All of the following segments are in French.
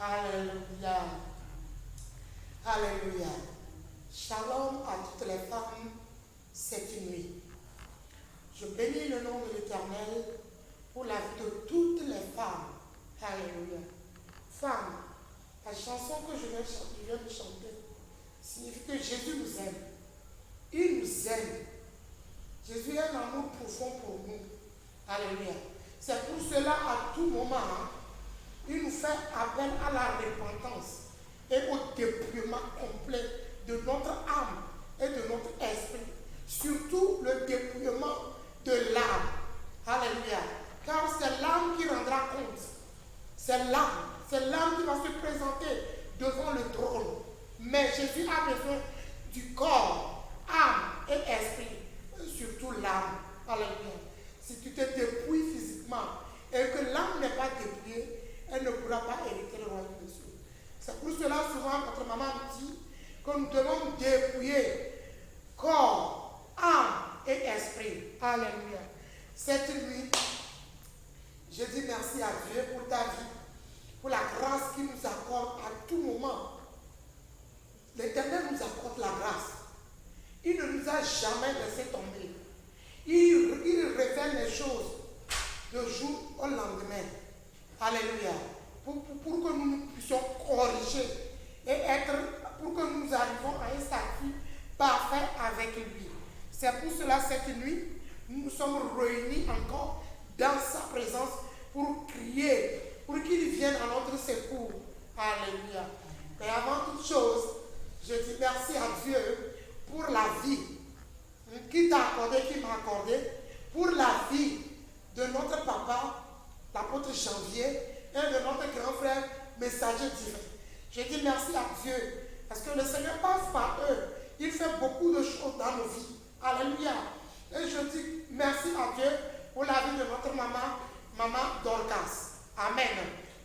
Alléluia. Alléluia. Shalom à toutes les femmes cette nuit. Je bénis le nom de l'Éternel pour la vie de toutes les femmes. Alléluia. Femmes, la chanson que je viens de chanter signifie que Jésus nous aime. Il nous aime. Jésus a un amour profond pour nous. Alléluia. C'est pour cela, à tout moment, il nous fait appel à la repentance et au dépouillement complet de notre âme et de notre esprit. Surtout le dépouillement de l'âme. Alléluia. Car c'est l'âme qui rendra compte. C'est l'âme qui va se présenter devant le trône. Mais Jésus a besoin du corps, âme et esprit. Surtout l'âme. Alléluia. Si tu te dépouilles physiquement et que l'âme n'est pas dépouillée, elle ne pourra pas hériter le royaume de Dieu. C'est pour cela souvent notre maman me dit que nous devons dépouiller corps, âme et esprit. Alléluia. Cette nuit, je dis merci à Dieu pour ta vie, pour la grâce qu'il nous accorde à tout moment. L'Éternel nous accorde la grâce. Il ne nous a jamais laissé tomber. Il révèle les choses de jour au lendemain. Alléluia. Pour que nous puissions corriger et pour que nous arrivions à un statut parfait avec lui. C'est pour cela cette nuit, nous nous sommes réunis encore dans sa présence pour crier, pour qu'il vienne à notre secours. Alléluia. Et avant toute chose, je dis merci à Dieu pour la vie qu'il t'a accordé, qu'il m'a accordé, pour la vie de notre papa, l'apôtre Janvier, et de notre grand frère, messager divin. Je dis merci à Dieu, parce que le Seigneur passe par eux. Il fait beaucoup de choses dans nos vies. Alléluia. Et je dis merci à Dieu pour la vie de notre maman Dorcas. Amen.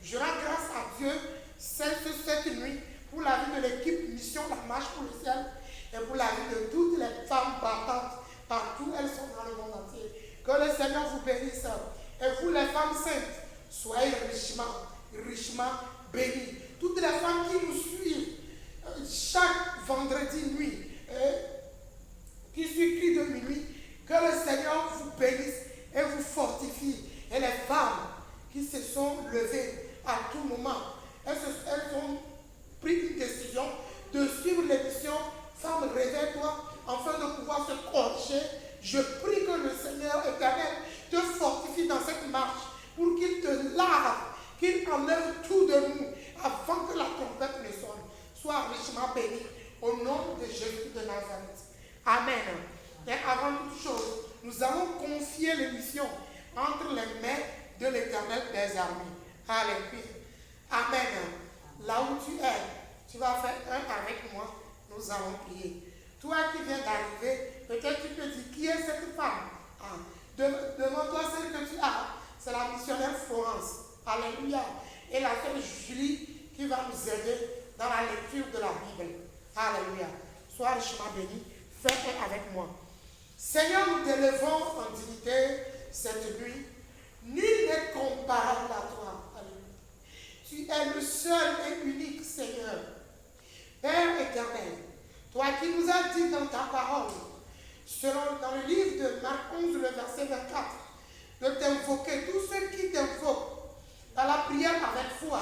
Je rends grâce à Dieu cette nuit pour la vie de l'équipe Mission La Marche pour le ciel et pour la vie de toutes les femmes battantes partout elles sont dans le monde entier. Que le Seigneur vous bénisse. Et vous les femmes saintes, soyez richement bénies. Toutes les femmes qui nous suivent chaque vendredi nuit, qui suivent Cri de minuit, que le Seigneur vous bénisse et vous fortifie. Et les femmes qui se sont levées à tout moment, elles ont pris une décision de suivre l'émission Femme, réveille-toi, afin de pouvoir se corriger. Je prie que le Seigneur éternel te fortifie dans cette marche pour qu'il te lave, qu'il enlève tout de nous avant que la trompette ne sonne. Sois richement béni au nom de Jésus de Nazareth. Amen. Et avant toute chose, nous allons confier l'émission entre les mains de l'Éternel des armées. Alléluia. Amen. Là où tu es, tu vas faire un avec moi. Nous allons prier. Toi qui viens d'arriver, peut-être tu te dis, qui est cette femme? Devant toi, celle que tu as, c'est la missionnaire Florence. Alléluia. Et la sœur Julie qui va nous aider dans la lecture de la Bible. Alléluia. Sois richement béni. Fais un avec moi. Seigneur, nous t'élevons en dignité cette nuit. Nul n'est comparable à toi. Alléluia. Tu es le seul et unique Seigneur. Père éternel, toi qui nous as dit dans ta parole, dans le livre de Marc 11, le verset 24, de t'invoquer, tous ceux qui t'invoquent dans la prière avec foi.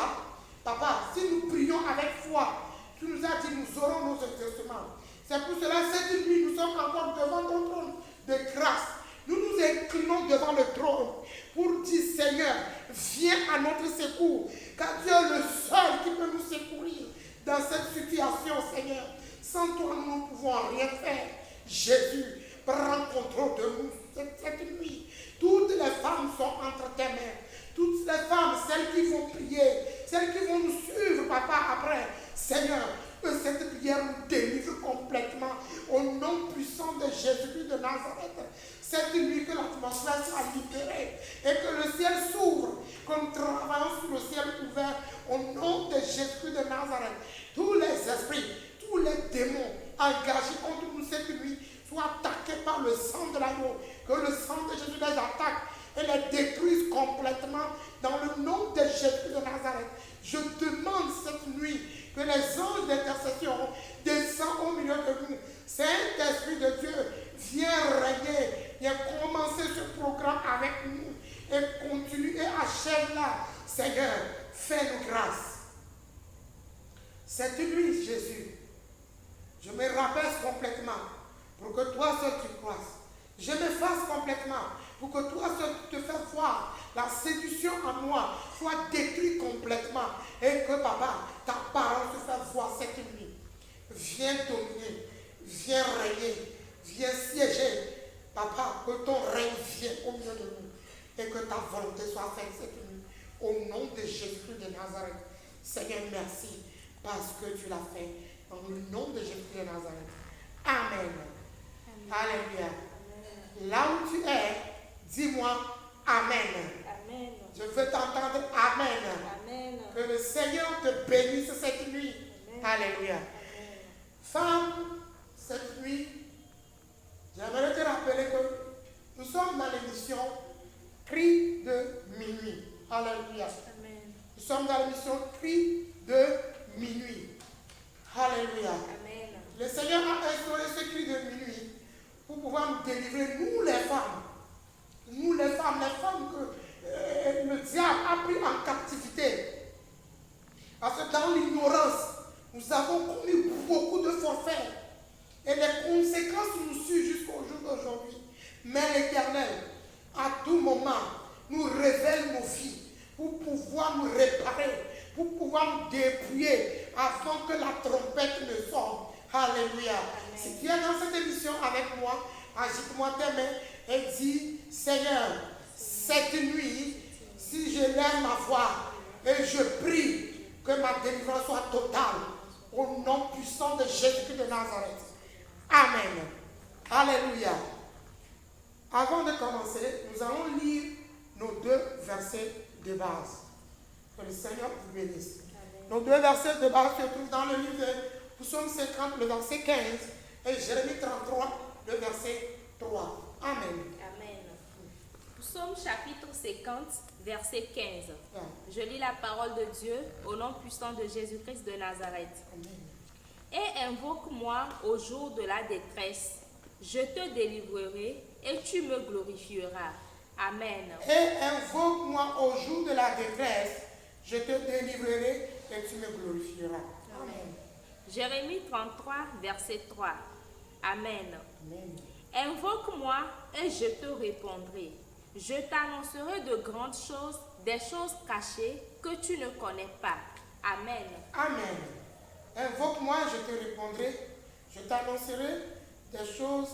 Papa, si nous prions avec foi, tu nous as dit, nous aurons nos exaucements. C'est pour cela, cette nuit, nous sommes encore devant ton trône de grâce. Nous nous inclinons devant le trône pour dire, Seigneur, viens à notre secours, car tu es le seul qui peut nous secourir dans cette situation, Seigneur. Sans toi, nous ne pouvons rien faire. Jésus, prends contrôle de nous cette nuit. Toutes les femmes sont entre tes mains. Toutes les femmes, celles qui vont prier, celles qui vont nous suivre, Papa, après. Seigneur, que cette prière nous délivre complètement au nom puissant de Jésus de Nazareth. Cette nuit, que l'atmosphère soit libérée et que le ciel s'ouvre, comme travaillant sur le ciel ouvert au nom de Jésus de Nazareth. Tous les esprits, tous les démons engagés contre nous cette nuit soient attaqués par le sang de l'agneau. Que le sang de Jésus les attaque et les détruise complètement dans le nom de Jésus de Nazareth. Je demande, Que les anges d'intercession descendent au milieu de nous. Saint-Esprit de Dieu, viens régner, viens commencer ce programme avec nous et continue et achève là. Seigneur, fais-nous grâce. Cette nuit, Jésus, je me rabaisse complètement pour que toi seul tu croisses. Je m'efface complètement pour que toi seul tu te fasses voir. La séduction en moi soit détruite complètement et que papa, ta parole se fasse voir cette nuit. Viens dominer, viens régner, viens siéger. Papa, que ton règne vienne au milieu de nous et que ta volonté soit faite cette nuit. Au nom de Jésus de Nazareth. Seigneur, merci parce que tu l'as fait. Dans le nom de Jésus de Nazareth. Amen. Alléluia. Là où tu es, dis-moi Amen. Amen. Je veux t'entendre Amen. Amen. Que le Seigneur te bénisse cette nuit. Amen. Alléluia. Amen. Femme, cette nuit, j'aimerais te rappeler que nous sommes dans l'émission Cri de minuit. Alléluia. Amen. Nous sommes dans l'émission Cri de minuit. Alléluia. Amen. Le Seigneur a instauré ce cri de minuit pour pouvoir nous délivrer, nous les femmes. Nous les femmes que le diable a pris en captivité. Parce que dans l'ignorance, nous avons commis beaucoup de forfaits. Et les conséquences nous suivent jusqu'au jour d'aujourd'hui. Mais l'Éternel, à tout moment, nous révèle nos vies pour pouvoir nous réparer, pour pouvoir nous dépouiller avant que la trompette ne sonne. Alléluia. Amen. Si tu es dans cette émission avec moi, agite-moi tes mains et dis, Seigneur, cette nuit, si je lève ma voix et je prie que ma délivrance soit totale, au nom puissant de Jésus de Nazareth. Amen. Alléluia. Avant de commencer, nous allons lire nos deux versets de base. Que le Seigneur vous bénisse. Amen. Nos deux versets de base se trouvent dans le livre de Psaume 50, le verset 15, et Jérémie 33, le verset 3. Amen. Amen. Psaume chapitre 50, verset 15. Amen. Je lis la parole de Dieu au nom puissant de Jésus-Christ de Nazareth. Amen. Et invoque-moi au jour de la détresse. Je te délivrerai et tu me glorifieras. Amen. Et invoque-moi au jour de la détresse. Je te délivrerai et tu me glorifieras. Amen. Jérémie 33, verset 3. Amen. Amen. Invoque-moi et je te répondrai. Je t'annoncerai de grandes choses, des choses cachées que tu ne connais pas. Amen. Amen. Invoque-moi, je te répondrai. Je t'annoncerai des choses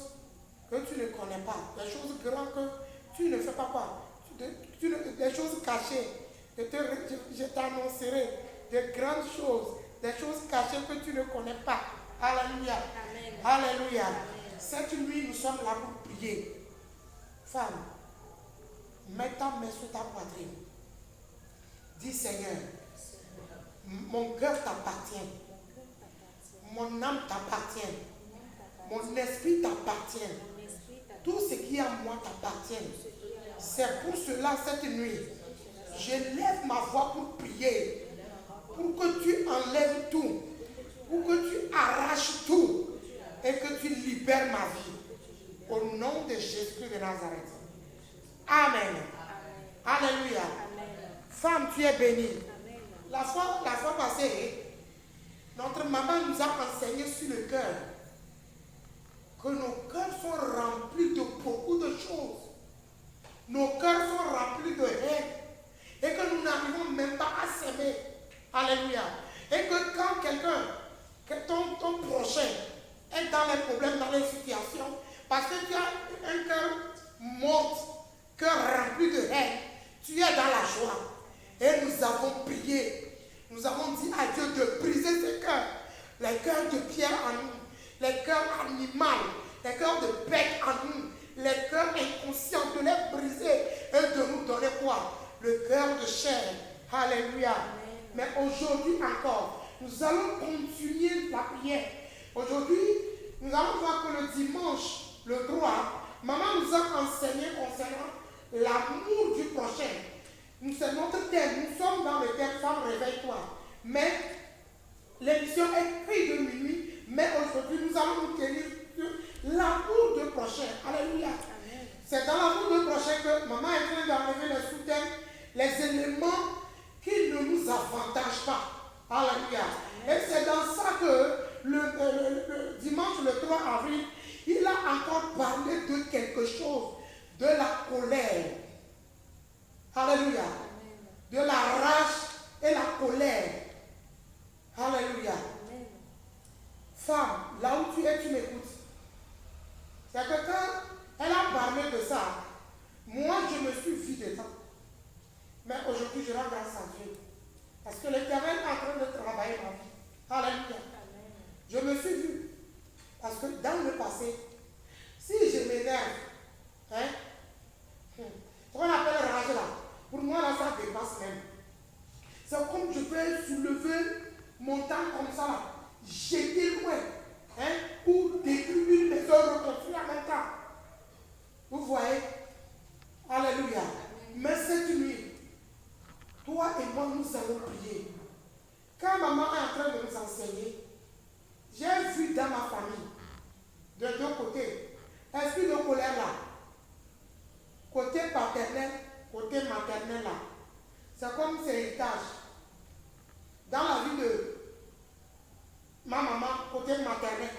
que tu ne connais pas. Des choses grandes que tu ne fais pas quoi. Des choses cachées. Je t'annoncerai de grandes choses. Des choses cachées que tu ne connais pas. Alléluia. Amen. Alléluia. Amen. Cette nuit, nous sommes là pour prier. Femme, mets ta main sur ta poitrine. Dis Seigneur, mon cœur t'appartient. Mon âme t'appartient. Mon esprit t'appartient. Tout ce qui est à moi t'appartient. C'est pour cela cette nuit, je lève ma voix pour prier. Pour que tu enlèves tout. Pour que tu arraches tout. Et que tu libères ma vie. Au nom de Jésus de Nazareth. Amen. Alléluia. Femme, tu es bénie. La fois passée, notre maman nous a enseigné sur le cœur que nos cœurs sont remplis de beaucoup de choses. Nos cœurs sont remplis de haine et que nous n'arrivons même pas à s'aimer. Alléluia. Et que quand quelqu'un, que ton prochain est dans les problèmes, dans les situations, parce que tu as un cœur mort, cœur rempli de haine, tu es dans la joie. Et nous avons prié. Nous avons dit à Dieu de briser ces cœurs. Les cœurs de pierre en nous. Les cœurs animaux. Les cœurs de bête en nous. Les cœurs inconscients. De les briser. Et de nous donner quoi? Le cœur de chair. Alléluia. Mais aujourd'hui encore, nous allons continuer la prière. Aujourd'hui, nous allons voir que le dimanche, le 3, maman nous a enseigné concernant l'amour du prochain. C'est notre thème. Nous sommes dans le thème Femme, réveille-toi. Mais l'émission est prise de minuit, mais aujourd'hui nous allons nous tenir sur l'amour de prochain. Alléluia. Amen. C'est dans l'amour de prochain que maman est en train d'enlever les sous-thèmes, les éléments qui ne nous avantagent pas. Alléluia. Et c'est dans ça que le dimanche le 3 avril, il a encore parlé de quelque chose, de la colère. Alléluia. De la rage et la colère. Alléluia. Amen. Femme, là où tu es, tu m'écoutes. C'est que quand elle a parlé de ça, moi je me suis vue dedans. Mais aujourd'hui je rends grâce à Dieu. Parce que l'Éternel est en train de travailler ma vie. Alléluia. Amen. Je me suis vue. Parce que dans le passé, si je m'énerve, ce qu'on appelle rage là, pour moi là ça dépasse même. C'est comme je peux soulever mon temps comme ça là, jeter loin, ou détruire une maison, reconstruire en même temps. Vous voyez? Alléluia. Mais cette nuit, toi et moi nous allons prier. Quand maman est en train de nous enseigner, j'ai vu dans ma famille, de deux côtés, esprit de colère là, côté paternel, côté maternel là. C'est comme c'est héritage. Dans la vie de ma maman, côté maternel,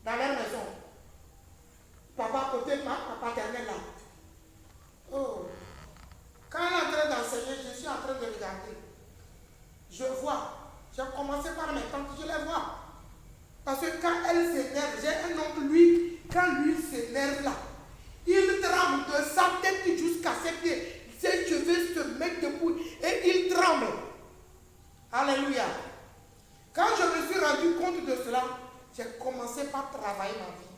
dans leur maison. Papa, côté paternel là. Oh. Quand elle est en train d'enseigner, je suis en train de regarder. Je vois. J'ai commencé par mes tantes, je les vois. Parce que quand elle s'énerve, j'ai un oncle, lui, quand lui s'énerve là, il tremble de sa tête jusqu'à ses pieds. Ses cheveux se mettent debout et il tremble. Alléluia. Quand je me suis rendu compte de cela, j'ai commencé par travailler ma vie.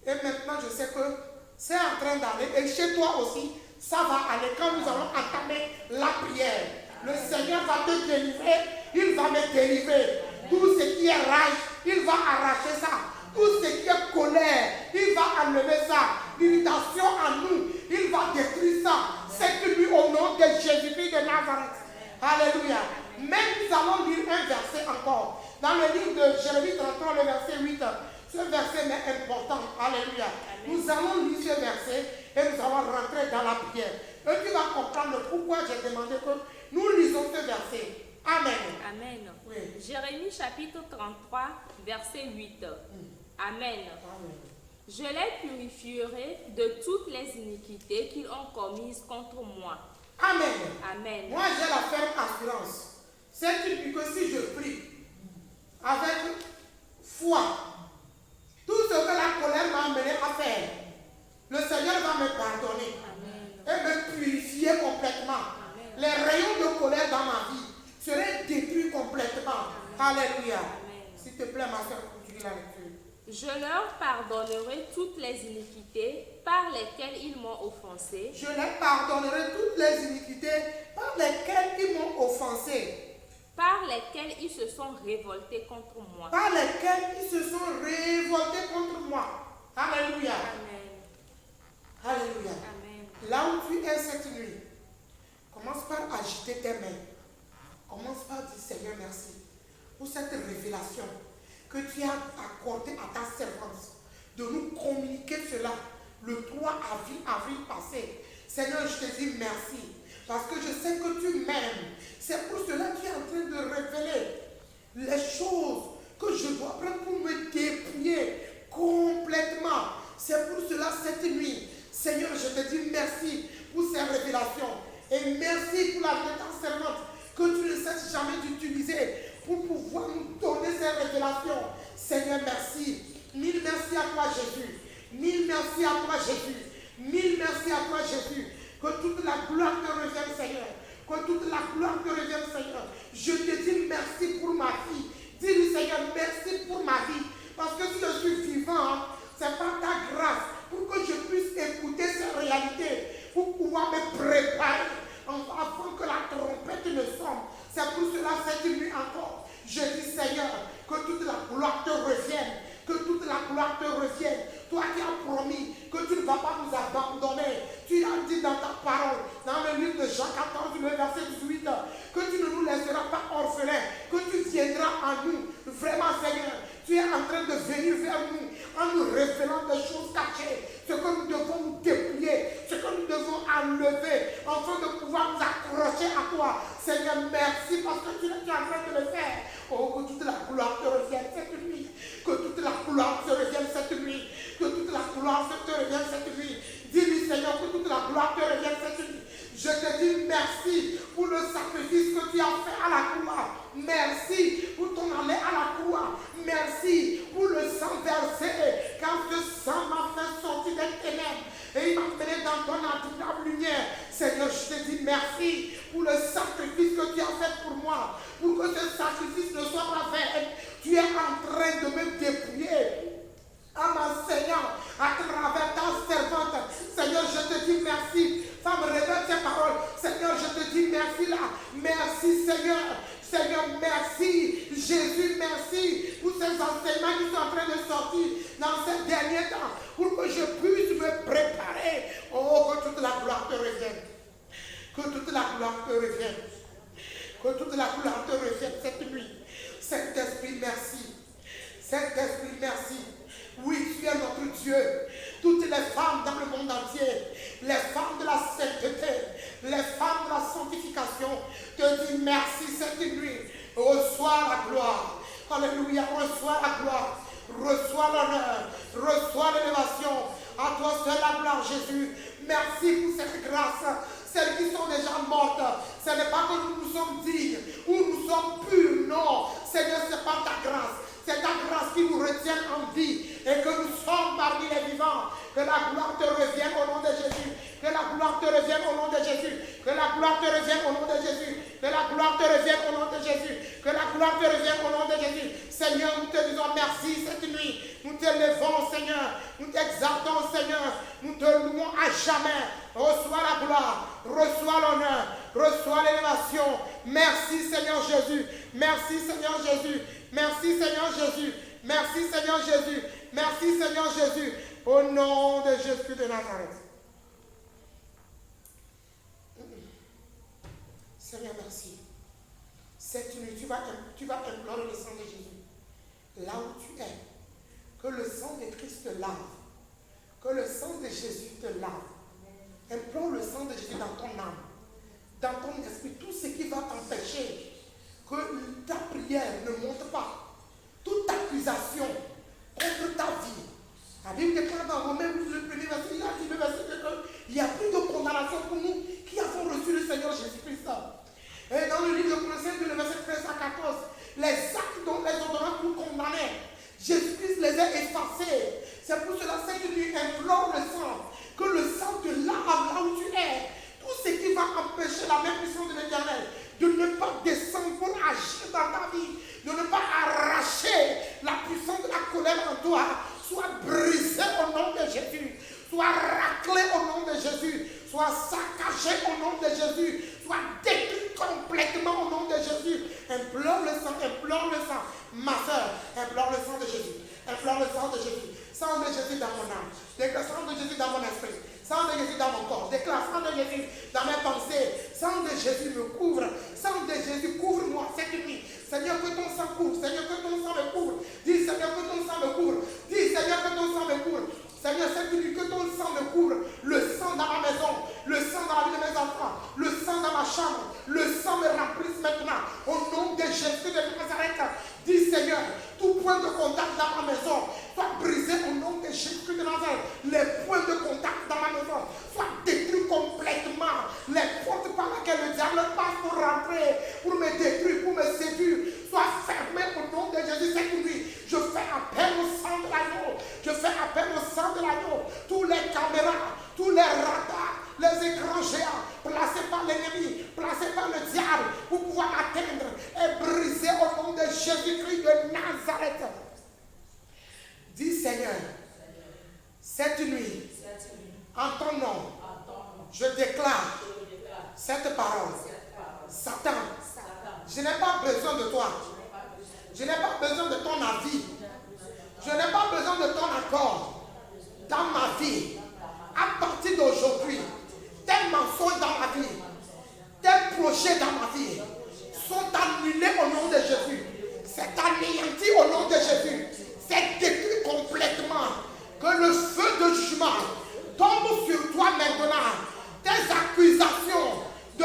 Et maintenant, je sais que c'est en train d'aller. Et chez toi aussi, ça va aller. Quand nous allons entamer la prière, le Seigneur va te délivrer, il va me délivrer. Tout ce qui est rage, il va arracher ça. Tout ce qui est colère, il va enlever ça. L'irritation en nous, il va détruire ça. C'est lui au nom de Jésus-Christ de Nazareth. Alléluia. Mais nous allons lire un verset encore. Dans le livre de Jérémie 33, le verset 8. Ce verset est important. Alléluia. Nous allons lire ce verset et nous allons rentrer dans la prière. Et tu vas comprendre pourquoi j'ai demandé que nous lisons ce verset. Amen. Amen. Oui. Jérémie chapitre 33, verset 8. Amen. Amen. Je les purifierai de toutes les iniquités qu'ils ont commises contre moi. Amen. Amen. Moi, j'ai la ferme assurance. C'est que si je prie avec foi, tout ce que la colère m'a amené à faire, le Seigneur va me pardonner. Amen. Et me purifier complètement. Amen. Les rayons de colère dans ma vie seraient détruits complètement. Amen. Alléluia. S'il te plaît, ma soeur, continue la lecture. Je leur pardonnerai toutes les iniquités par lesquelles ils m'ont offensé. Je leur pardonnerai toutes les iniquités par lesquelles ils m'ont offensé. Par lesquelles ils se sont révoltés contre moi. Par lesquelles ils se sont révoltés contre moi. Alléluia. Amen. Alléluia. Amen. Là où tu es cette nuit, commence par agiter tes mains. Commence par dire Seigneur merci pour cette révélation que tu as accordée à ta servante de nous communiquer cela le 3 avril passé. Seigneur, je te dis merci parce que je sais que tu m'aimes. C'est pour cela que tu es en train de révéler les choses que je dois prendre pour me dépouiller complètement. C'est pour cela cette nuit, Seigneur, je te dis merci pour ces révélations et merci pour la vie de ta servante que tu ne cesses jamais d'utiliser pour pouvoir nous donner ces révélations. Seigneur, merci. Mille merci à toi, Jésus. Mille merci à toi, Jésus. Mille merci à toi, Jésus. Que toute la gloire te revienne, Seigneur. Que toute la gloire te revienne, Seigneur. Je te dis merci pour ma vie. Dis-lui, Seigneur, merci pour ma vie. Parce que si je suis vivant, c'est par ta grâce pour que je puisse écouter ces réalités, pour pouvoir me préparer avant que la trompette ne sonne. C'est pour cela cette nuit encore, je dis Seigneur, que toute la gloire te revienne, que toute la gloire te revienne. Toi qui as promis que tu ne vas pas nous abandonner, tu as dit dans ta parole, dans le livre de Jean 14, le verset 18, que tu ne nous laisseras pas orphelins, que tu viendras en pouvoir nous accrocher à toi. Seigneur, merci parce que tu es en train de le faire. Oh, que toute la gloire te revienne cette nuit. Que toute la gloire te revienne cette nuit. Que toute la gloire te revienne cette nuit. Dis-lui, Seigneur, que toute la gloire te revienne cette nuit. Je te dis merci pour le sacrifice que tu as fait à la croix. Merci pour ton aller à la croix. Merci pour le sang versé. Quand ce sang m'a fait sortir des ténèbres et il m'a mené dans ton admirable lumière. Seigneur, je te dis merci pour le sacrifice que tu as fait pour moi. Pour que ce sacrifice ne soit pas vain. Tu es en train de me dépouiller en m'enseignant à travers ta servante. Seigneur, je te dis merci. Femme, révèle tes paroles. Seigneur, je te dis merci là. Merci, Seigneur. Seigneur, merci. Jésus, merci pour ces enseignements qui sont en train de sortir dans ces derniers temps pour que je puisse me préparer. Oh, que toute la gloire te revienne. Que toute la gloire te revienne. Que toute la gloire te revienne cette nuit. Saint-Esprit, merci. Saint-Esprit, merci. Oui, tu es notre Dieu. Toutes les femmes dans le monde entier, les femmes de la sainteté, les femmes de la sanctification, te disent merci cette nuit. Reçois la gloire. Alléluia, reçois la gloire. Reçois l'honneur. Reçois l'élévation. À toi seul la gloire, Jésus. Merci pour cette grâce. Celles qui sont déjà mortes, ce n'est pas que nous sommes dignes ou nous sommes purs. Non, Seigneur, c'est pas ta grâce. C'est ta grâce qui nous retient en vie et que nous sommes parmi les vivants. Que la gloire te revienne au nom de Jésus. Que la gloire te revienne au nom de Jésus. Que la gloire te revienne au nom de Jésus. Que la gloire te revienne au nom de Jésus. Que la gloire te revienne au nom de Jésus. Seigneur, nous te disons merci cette nuit. Nous t'élevons, Seigneur. Nous t'exaltons, Seigneur. Nous te louons à jamais. Reçois la gloire. Reçois l'honneur. Reçois l'élévation. Merci, Seigneur Jésus. Merci, Seigneur Jésus. Merci Seigneur Jésus. Merci Seigneur Jésus. Merci Seigneur Jésus. Au nom de Jésus de Nazareth. Seigneur, merci. Cette nuit, tu vas implorer le sang de Jésus. Là où tu es. Que le sang de Christ te lave. Que le sang de Jésus te lave. Implore le sang de Jésus dans ton âme. Dans ton esprit. Tout ce qui va t'empêcher que ta prière ne monte pas. Toute accusation contre ta vie. La Bible déclare dans Romains, le premier verset, il n'y a plus de condamnation pour nous qui avons reçu le Seigneur Jésus-Christ. Et dans le livre de Colossiens, le verset 13 à 14, les actes dont les ordonnances nous condamnaient, Jésus-Christ les a effacés. C'est pour cela que Saint lui implore le sang, que le sang te lave là où tu es. Tout ce qui va empêcher la même puissance de l'Éternel de ne pas descendre pour agir dans ta vie, de ne pas arracher la puissance de la colère en toi, soit brisé au nom de Jésus, soit raclé au nom de Jésus, soit saccagé au nom de Jésus, soit détruit complètement au nom de Jésus. Implore le sang, ma soeur, implore le sang de Jésus, implore le sang de Jésus, sang de Jésus dans mon âme, déclare sang de Jésus dans mon esprit, sang de Jésus dans mon corps, déclare sang de Jésus dans mes pensées, sang de Jésus me couvre, sang de Jésus couvre-moi cette nuit. Seigneur, que ton sang couvre, Seigneur, que ton sang me couvre. Dis, Seigneur, que ton sang me couvre. Dis, Seigneur, que ton sang me couvre. Seigneur, cette nuit, que ton sang me couvre. Le sang dans ma maison, le sang dans la vie de mes enfants, le sang dans ma chambre, le sang me remplisse maintenant. Au nom de Jésus de Nazareth, dis, Seigneur, tout point de contact dans ma maison soit brisé au nom de Jésus de Nazareth. Les points de contact dans ma maison soient détruits complètement. Les portes par lesquelles le diable passe pour rentrer, pour me détruire, pour me séduire, soient fermées au nom de Jésus cette nuit. Je fais appel au sang de l'agneau. Je fais appel au sang de l'agneau. Tous les caméras, tous les radars, les écrans géants placés par l'ennemi, placés par le diable pour pouvoir atteindre et briser au nom de Jésus-Christ de Nazareth. Dis Seigneur, cette nuit, en ton nom, je déclare cette parole. Satan, je n'ai pas besoin de toi. Je n'ai pas besoin de ton avis. Je n'ai pas besoin de ton accord dans ma vie. À partir d'aujourd'hui, tes mensonges dans ma vie, tes projets dans ma vie sont annulés au nom de Jésus. C'est anéanti au nom de Jésus. C'est détruit complètement. Que le feu de jugement tombe sur toi maintenant. Tes accusations de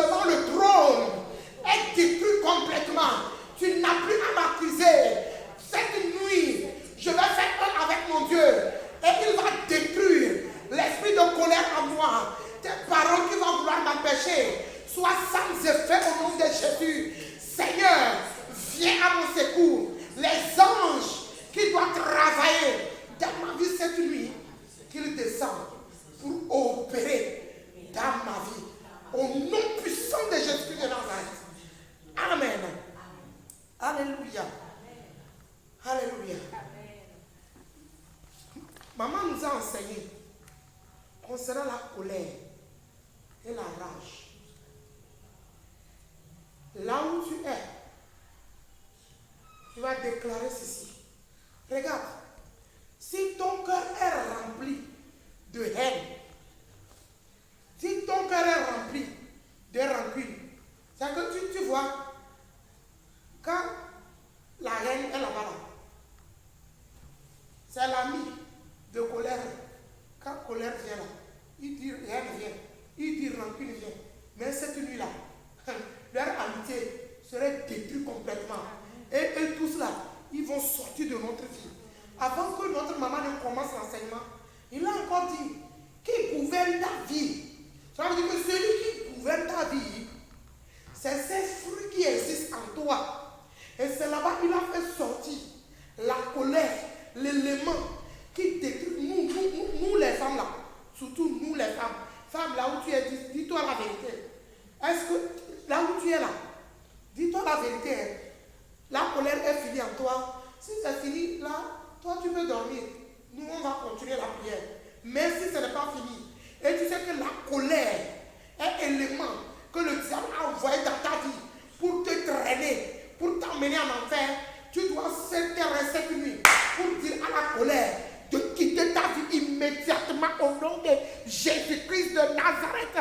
Alléluia. Alléluia. Maman nous a enseigné concernant la colère et la rage. Là où tu es, tu vas déclarer ceci. Regarde, si ton cœur est rempli de haine, si ton cœur est rempli de rancune, c'est que tu vois, quand la haine est là-bas, c'est l'ami de colère. Quand colère vient là, il dit haine vient, il dit rancune vient. Mais cette nuit-là, leur amitié serait détruite complètement. Et eux tous là, ils vont sortir de notre vie. Avant que notre maman ne commence l'enseignement, il a encore dit qui gouverne ta vie. Ça veut dire que celui qui gouverne ta vie, c'est ces fruits qui existent en toi. Et c'est là-bas qu'il a fait sortir la colère, l'élément qui détruit nous les femmes là. Surtout nous les femmes. Femmes là où tu es, dis-toi la vérité. Est-ce que là où tu es là, dis-toi la vérité. Hein? La colère est finie en toi. Si c'est fini là, toi tu peux dormir. Nous on va continuer la prière. Mais si ce n'est pas fini, et tu sais que la colère est élément que le diable a envoyé dans ta vie pour te traîner, pour t'emmener en enfer, tu dois s'intéresser cette nuit pour dire à la colère de quitter ta vie immédiatement au nom de Jésus-Christ de Nazareth.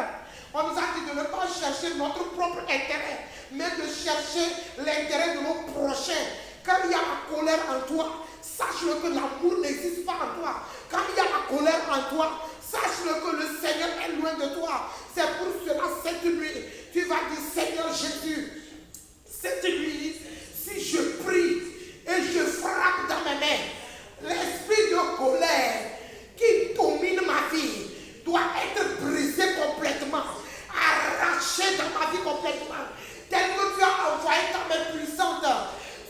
On nous a dit de ne pas chercher notre propre intérêt, mais de chercher l'intérêt de nos prochains. Quand il y a la colère en toi, sache-le que l'amour n'existe pas en toi. Quand il y a la colère en toi, sache-le que le Seigneur est loin de toi. C'est pour cela, cette nuit, tu vas dire, Seigneur Jésus, cette nuit, si je prie et je frappe dans mes mains, l'esprit de colère qui domine ma vie doit être brisé complètement, arraché dans ma vie complètement, tel que tu as envoyé ta main puissante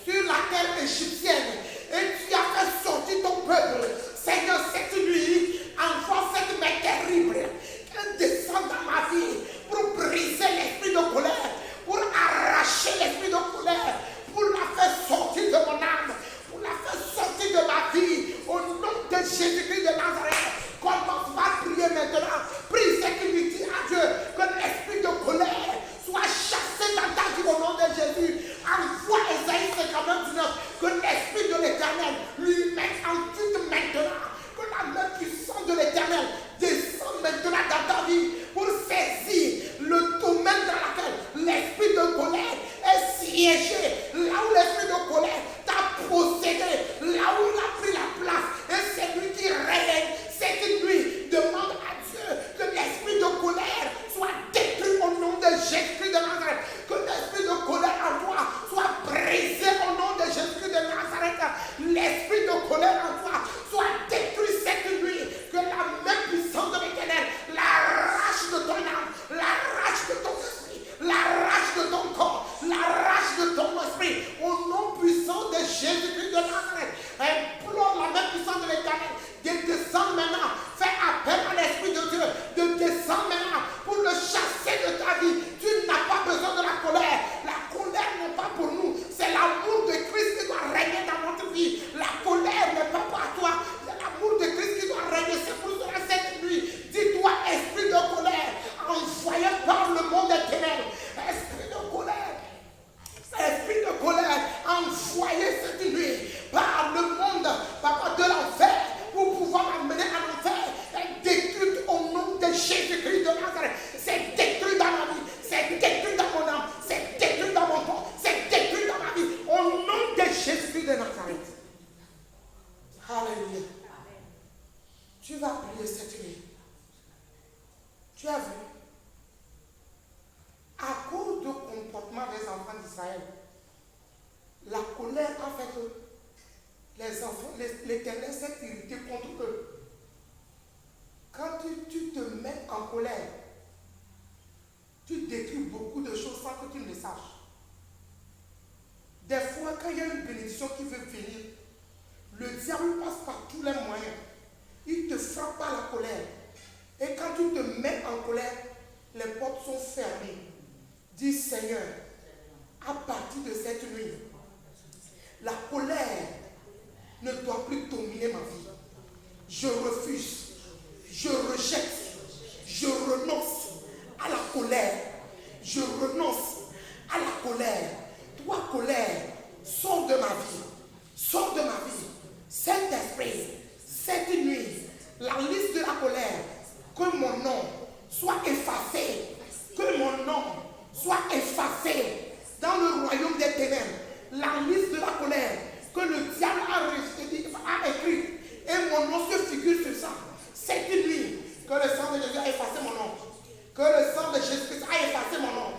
sur la terre égyptienne et tu as fait sortir ton peuple. Seigneur, cette nuit, envoie cette main terrible qu'elle descende dans ma vie pour briser l'esprit de colère, pour arracher l'esprit de colère, pour la faire sortir de mon âme, pour la faire sortir de ma vie, au nom de Jésus-Christ de Nazareth. Commence à prier maintenant. Prie cette nuit, dis à Dieu que l'esprit de colère soit chassé dans ta vie au nom de Jésus. Envoie Esaïe 59, que l'esprit de l'Éternel lui mette en fuite maintenant. Que la main puissante de l'Éternel descende maintenant dans ta vie pour saisir le domaine dans lequel l'esprit de colère est siégé. Là où l'esprit de colère t'a possédé, là où il a pris la place, et c'est lui qui règne. Cette nuit, demande à Dieu que l'esprit de colère soit détruit au nom de Jésus-Christ de Nazareth. Que l'esprit de colère en toi soit brisé au nom de Jésus-Christ de Nazareth. L'esprit de colère en toi soit détruit cette nuit. Que la main puissante de l'Éternel l'arrache de ton âme, l'arrache de ton esprit, l'arrache de ton corps, l'arrache de ton esprit. Au nom puissant de Jésus-Christ de Nazareth. Implore la main puissante de l'Éternel de descendre maintenant. Fais appel à l'Esprit de Dieu de descendre maintenant pour le chasser de ta vie. Tu n'as pas besoin de la colère. La colère n'est pas pour nous. C'est l'amour de Christ qui doit régner dans notre vie. La colère n'est pas pour toi. C'est l'amour de Christ qui doit régner. C'est pour cela cette nuit. Dis-toi, esprit de colère, envoyé par le monde des ténèbres. Esprit de colère. Esprit de colère, envoyé cette nuit par le monde, par de l'enfer, pour pouvoir m'amener en enfer, est détruite au nom de Jésus-Christ de Nazareth. C'est détruit dans ma vie, c'est détruit dans mon âme, c'est détruit dans mon corps, c'est détruit dans ma vie, au nom de Jésus-Christ de Nazareth. Alléluia. Tu vas prier cette nuit. Tu as vu, à cause du comportement des enfants d'Israël, la colère a fait que les enfants, l'Éternel s'est irrité contre eux. Quand tu te mets en colère, tu détruis beaucoup de choses sans que tu ne le saches. Des fois, quand il y a une bénédiction qui veut venir, le diable passe par tous les moyens. Il te frappe par la colère. Et quand tu te mets en colère, les portes sont fermées. Dis Seigneur, à partir de cette nuit, La colère ne doit plus dominer ma vie. Je refuse, je rejette, je renonce à la colère. Je renonce à la colère. Toi, colère, sors de ma vie. Sors de ma vie. Saint-Esprit, cette nuit, la liste de la colère, que mon nom soit effacé. Que mon nom soit effacé dans le royaume des ténèbres. La liste de la colère que le diable a écrite et mon nom se figure sur ça. Cette nuit, que le sang de Jésus a effacé mon nom. Que le sang de Jésus-Christ a effacé mon nom.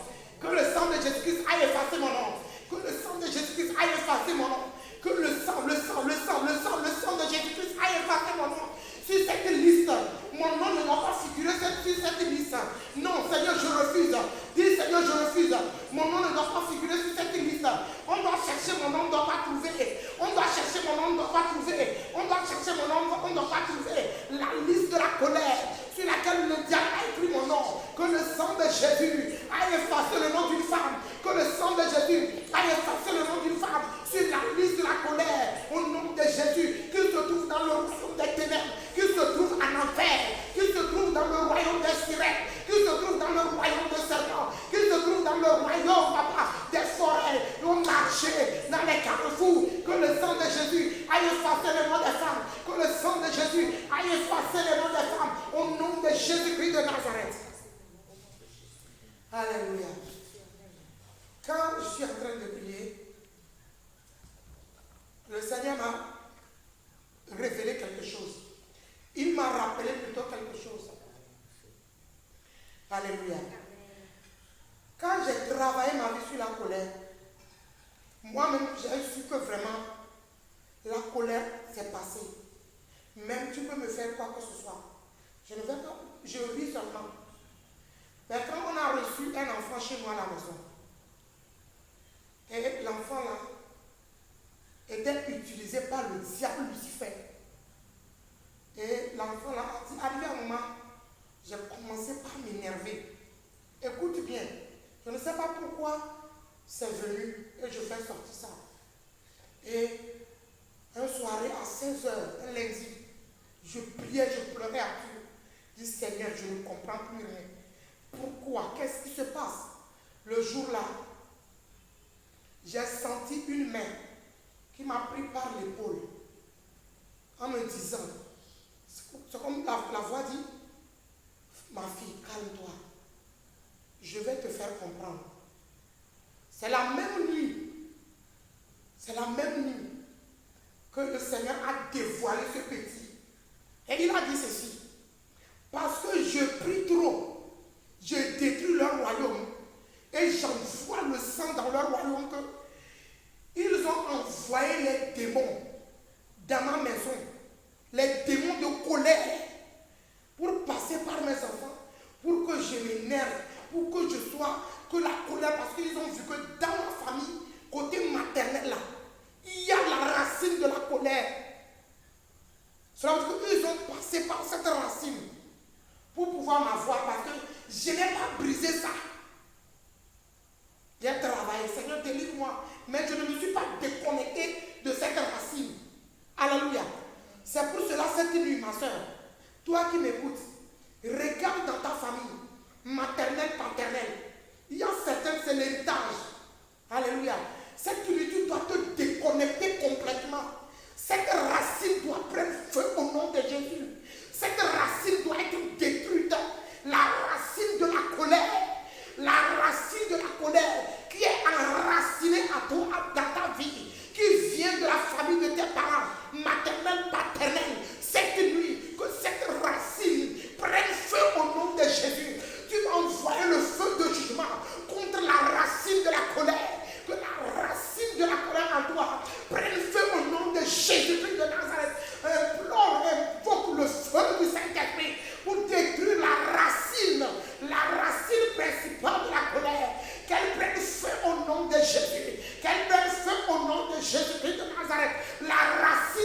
Que le sang de Jésus-Christ a effacé mon nom. Que le sang de Jésus-Christ a effacé mon nom. Que le sang de Jésus-Christ a effacé mon nom. Sur cette liste, mon nom ne doit pas figurer sur cette liste. Non, Seigneur, je refuse. Dis, Seigneur, je refuse. Mon nom ne doit pas figurer sur cette liste. On doit chercher mon nom, on ne doit pas trouver. On doit chercher mon nom, on ne doit pas trouver. On doit chercher mon nom, on ne doit pas trouver. La liste de la colère sur laquelle le diable a écrit mon nom. Que le sang de Jésus a effacé le nom d'une femme. Que le sang de Jésus a effacé le nom d'une femme sur la liste de la colère. Au nom de Jésus, qu'il se trouve dans le royaume des ténèbres, qu'il se trouve en enfer, qu'il se trouve dans le royaume des sirènes, qu'il se trouve dans le royaume des serpents, qu'il se trouve dans le royaume, papa, des forêts, au marché, dans les carrefours. Que le sang de Jésus a effacé le nom des femmes. Que le sang de Jésus a effacé le nom des femmes. Au nom de Jésus-Christ de Nazareth. Alléluia. Quand je suis en train de prier, le Seigneur m'a révélé quelque chose. Il m'a rappelé plutôt quelque chose. Alléluia. Quand j'ai travaillé ma vie sur la colère, moi-même j'ai su que vraiment la colère s'est passée. Même tu peux me faire quoi que ce soit. Je ne vais pas, je ris seulement. Mais quand on a reçu un enfant chez moi à la maison, et l'enfant là était utilisé par le diable Lucifer. Et l'enfant là a dit, arrivé un moment, j'ai commencé par m'énerver. Écoute bien, je ne sais pas pourquoi c'est venu et je fais sortir ça. Et un soirée à 16h, un lundi, je priais, je pleurais à Dieu. Je dis, Seigneur, je ne comprends plus rien. Pourquoi? Qu'est-ce qui se passe? Le jour-là, j'ai senti une main qui m'a pris par l'épaule en me disant, c'est comme la voix dit, ma fille, calme-toi, je vais te faire comprendre. C'est la même nuit que le Seigneur a dévoilé ce petit. Et il a dit ceci, parce que je prie trop, je détruis leur royaume et j'envoie le sang dans leur royaume que ils ont envoyé les démons dans ma maison, les démons de colère, pour passer par mes enfants, pour que je m'énerve, pour que je sois, que la colère, parce qu'ils ont vu que dans ma famille, côté maternel là, il y a la racine de la colère. Cela veut dire qu'ils ont passé par cette racine pour pouvoir m'avoir, parce que je n'ai pas brisé ça. J'ai travaillé, Seigneur, délivre-moi, mais je ne me suis pas déconnecté de cette racine. Alléluia. C'est pour cela cette nuit, ma soeur, toi qui m'écoutes, regarde dans ta famille, maternelle, paternelle. Il y a certains, c'est l'héritage. Alléluia. Cette nuit, tu dois te déconnecter complètement. Cette racine doit prendre feu au nom de Jésus. Cette racine doit être détruite. La racine de la colère. La racine de la colère qui est enracinée à toi, dans ta vie, qui vient de la famille de tes parents, maternelle, paternelle. Cette nuit, que cette racine prenne feu au nom de Jésus. Tu vas envoyer le feu de jugement contre la racine de la colère. Que la racine de la colère en toi prenne feu au nom de Jésus-Christ de Nazareth. Implore, invoque le feu du Saint-Esprit pour détruire la racine principale de la colère. Qu'elle prenne feu au nom de Jésus. Qu'elle prenne feu au nom de Jésus-Christ de Nazareth. La racine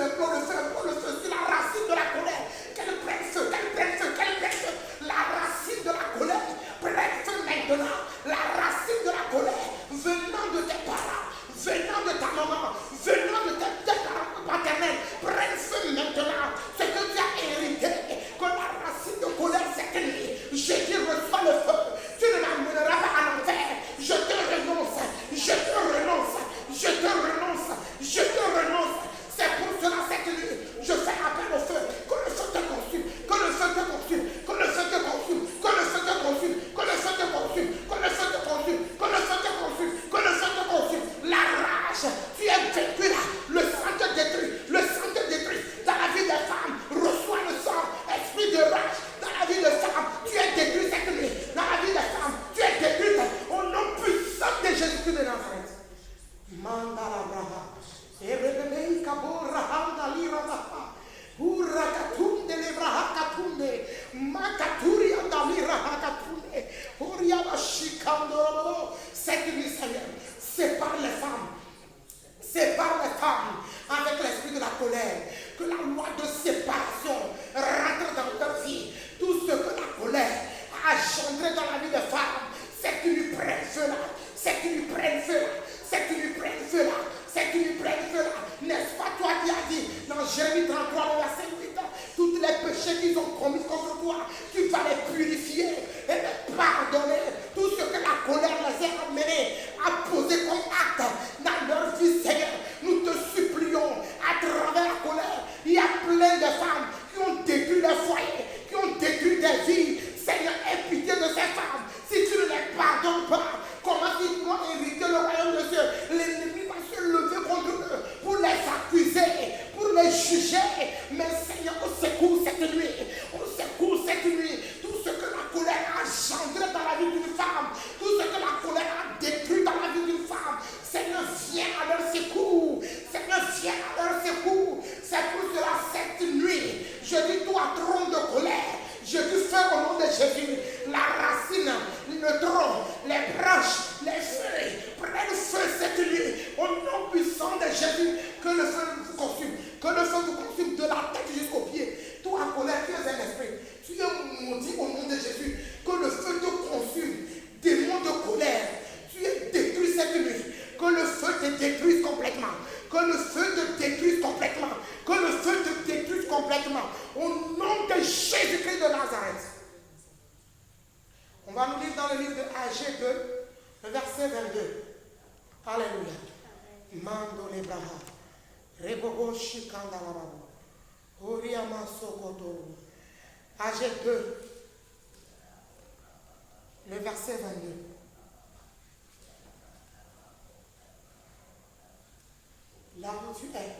implore le feu sur la racine de la colère. Qu'elle prenne feu, qu'elle prenne feu, qu'elle prenne feu. La racine de la colère, prenne feu maintenant. La racine de la colère, venant de tes parents, venant de ta maman, venant de tes parents paternels, prenne feu maintenant. Ce que tu as hérité, que la racine de colère cette nuit, je dis reçois le feu. Tu ne m'amèneras pas à l'enfer. Je te renonce, je te renonce, je te renonce, je te renonce. C'est pour cela cette nuit, je fais appel au feu. Que le feu te consume, que le feu te consume, que le feu te consume, que le feu te consume, que le feu te consume, que le feu te consume, que le feu te consume, que le feu te consume. La rage, tu es vaincu là. Le sang te détruit, le sang te détruit. Dans la vie des femmes, reçois le sang, esprit de rage. Dans la vie des femmes, tu es détruit cette nuit. Dans la vie des femmes, tu es détruite au nom puissant de Jésus-Christ de Nazareth. Mandala Braha. Erebei kabora handa lira baha. Ura katunde lebraha katunde. Makaturi andalira hakatunde. Oria bashikando. Cette nuit, Seigneur, sépare les femmes. Sépare les femmes avec l'esprit de la colère. Que la loi de séparation rentre dans leur vie. Tout ce que la colère a engendré dans la vie des femmes, c'est qu'ils lui prennent feu là. C'est qu'ils lui prennent feu là. C'est qu'ils lui prennent feu là. C'est qu'ils lui prennent feu là. N'est-ce pas toi qui as dit dans Jérémie 33, le verset 8, tous les péchés qu'ils ont commis contre toi, tu vas les purifier et les pardonner. Tout ce que la colère les a amenés à poser comme acte dans leur vie, Seigneur, nous te supplions à travers la colère. Il y a plein de femmes qui ont détruit leur foyer, qui ont détruit des vies. Seigneur, aie pitié de ces femmes. Si tu ne les pardonnes pas, comment ils vont hériter le royaume de Dieu? L'ennemi va se lever contre eux pour les accuser, pour les juger. Mais Seigneur, au secours cette nuit, au secours cette nuit, tout ce que la colère a engendré dans la vie d'une femme, tout ce que la colère a détruit dans la vie d'une femme, Seigneur, viens à leur secours. Seigneur, viens à leur secours. C'est pour cela cette nuit, je dis toi, trône de colère, je dis feu au nom de Jésus, la racine, le tronc, les branches, les feuilles, prennent feu cette nuit, au nom puissant de Jésus, que le feu vous consume, que le feu vous consume de la tête jusqu'aux pieds. Toi, colère, tu es un esprit, tu es maudit au nom de Jésus, que le feu te consume, démon de colère, tu es détruit cette nuit, que le feu te détruise complètement, que le feu te détruise complètement, que le feu te détruise complètement, au nom de Jésus-Christ de Nazareth. On va nous lire dans le livre de AG 2, le verset 22. Alléluia. Mando le braha. Rebobo shikanda la rabu. Oriama sokoto. AG 2, le verset 22. Là où tu es,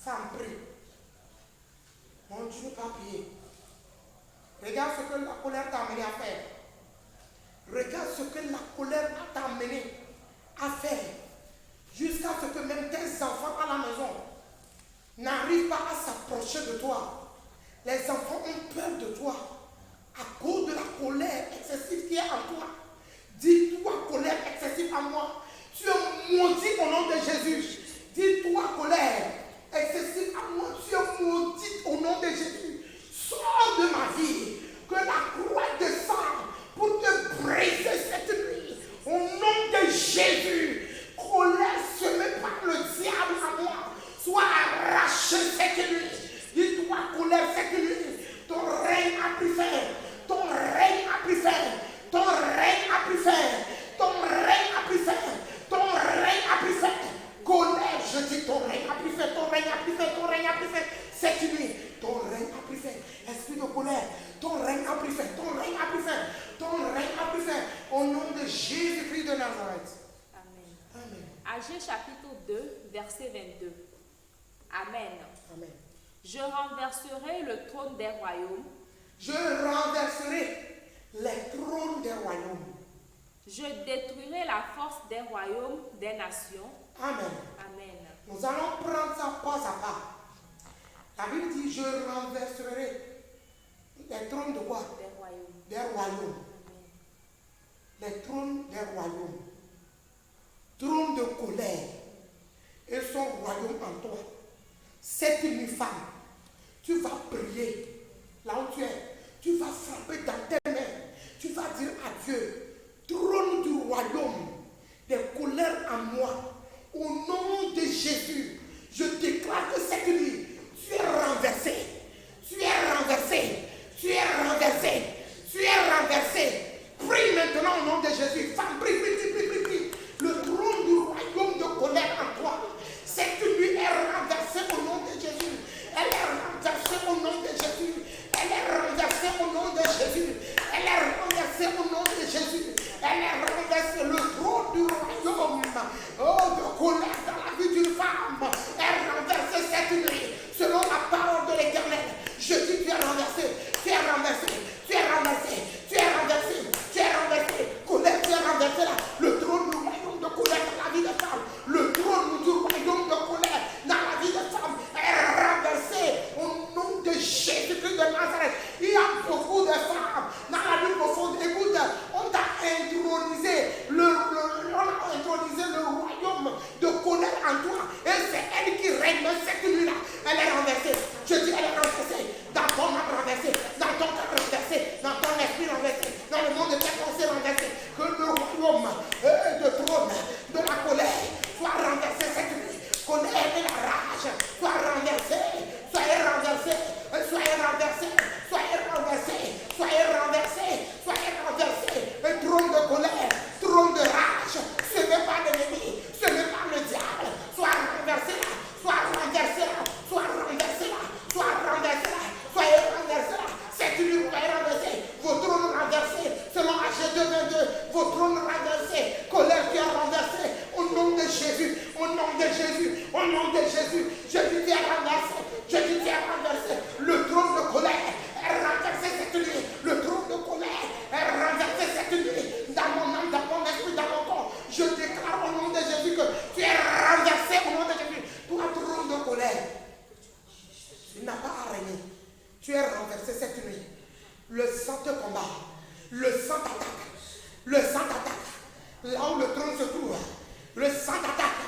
femme prie. Mon Dieu, pas prier. Regarde ce que la colère t'a amené à faire. Regarde ce que la colère t'a amené à faire. Jusqu'à ce que même tes enfants à la maison n'arrivent pas à s'approcher de toi. Les enfants ont peur de toi à cause de la colère excessive qui est en toi. Dis-toi, colère excessive en moi. Tu es maudit au nom de Jésus. Dis-toi, colère excessive à moi. Tu es maudit au nom de Jésus. Sors de ma vie. Que la croix descende pour te briser cette nuit. Au nom de Jésus. Colère semée par le diable à moi. Sois arraché cette nuit. Dis-toi, colère cette nuit. Ton règne a pris fin. Ton règne a pris fin. Ton règne a pris fin. Ton règne a pris fin. Ton règne a pris fin. Colère, je dis ton règne a pris fin. Ton règne a pris fin. Ton règne a pris fin. Cette nuit, ton règne a pris fin. Esprit de colère, ton règne a pris fin. Ton règne a pris fin. Ton règne a pris fin. Au nom de Jésus-Christ de Nazareth. Amen. Amen. Agé chapitre 2, verset 22. Amen. Amen. Je renverserai le trône des royaumes. Je renverserai les trônes des royaumes. Je détruirai la force des royaumes des nations. Amen. Amen. Nous allons prendre ça pas à pas. La Bible dit, je renverserai les trônes de quoi? Des royaumes. Des royaumes. Amen. Les trônes des royaumes. Trône de colère. Et son royaume en toi. cette nuit, femme, tu vas prier là où tu es. Tu vas frapper dans tes mains. Tu vas dire à Dieu, trône du royaume, des colères en moi. Au nom de Jésus, je déclare que cette nuit, tu es renversé. Tu es renversé. Tu es renversé. Tu es renversé. Prie maintenant au nom de Jésus. Femme, prie, prie, prie, prie, prie, prie. Le trône du royaume de colère en toi. Cette nuit est renversée au nom de Jésus. Elle est renversée au nom de Jésus. Elle est renversée au nom de Jésus. Elle est renversée au nom de Jésus. Elle est renversée. Le trône du royaume, de colère dans la vie d'une femme, est renversé cette nuit. Selon la parole de l'Éternel, je dis, tu es renversé. Tu es renversé. Tu es renversé. Tu es renversé. Tu es renversé. Colère, tu es renversé là. Le trône du royaume de colère dans la vie de femme. Le trône du royaume de colère dans la vie de femme est renversé au nom de Jésus-Christ de Nazareth. Il y a beaucoup de femmes dans la vie profonde. Écoute, on t'a intronisé le royaume de colère en toi. Et c'est elle qui règne cette nuit-là. Elle est renversée. Je dis, elle est renversée. Dans ton âme renversée. Dans ton cœur renversé. Dans ton esprit renversé. Dans le monde de tes pensées renversé. Que le royaume de trône de la colère soit renversé cette nuit. Colère et la rage soit renversé. Soyez renversés. Soyez renversés. Soyez renversés. Soyez renversés. Soyez renversés. Un trône de colère. Trône de rage. Ce n'est pas l'ennemi. Ce n'est pas le diable. Sois renversé là. Sois renversé là. Sois renversé là. Sois renversé là. Soyez renversé là. Cette nuit, vous soyez renversés. Vos trônes renversés. Selon H2 22. Vos trônes renversés. Colère qui est renversée. Au nom de Jésus. Au nom de Jésus. Au nom de Jésus. Je dis, tu es renversé. Je dis, tu es renversé. Le trône de colère est renversé cette nuit. Le trône de colère est renversé cette nuit. Dans mon âme, dans mon esprit, dans mon corps. Je déclare au nom de Jésus que tu es renversé au nom de Jésus. Toi, trône de colère, tu n'as pas à régner. Tu es renversé cette nuit. Le sang te combat. Le sang t'attaque. Le sang t'attaque. Là où le trône se trouve, le sang t'attaque.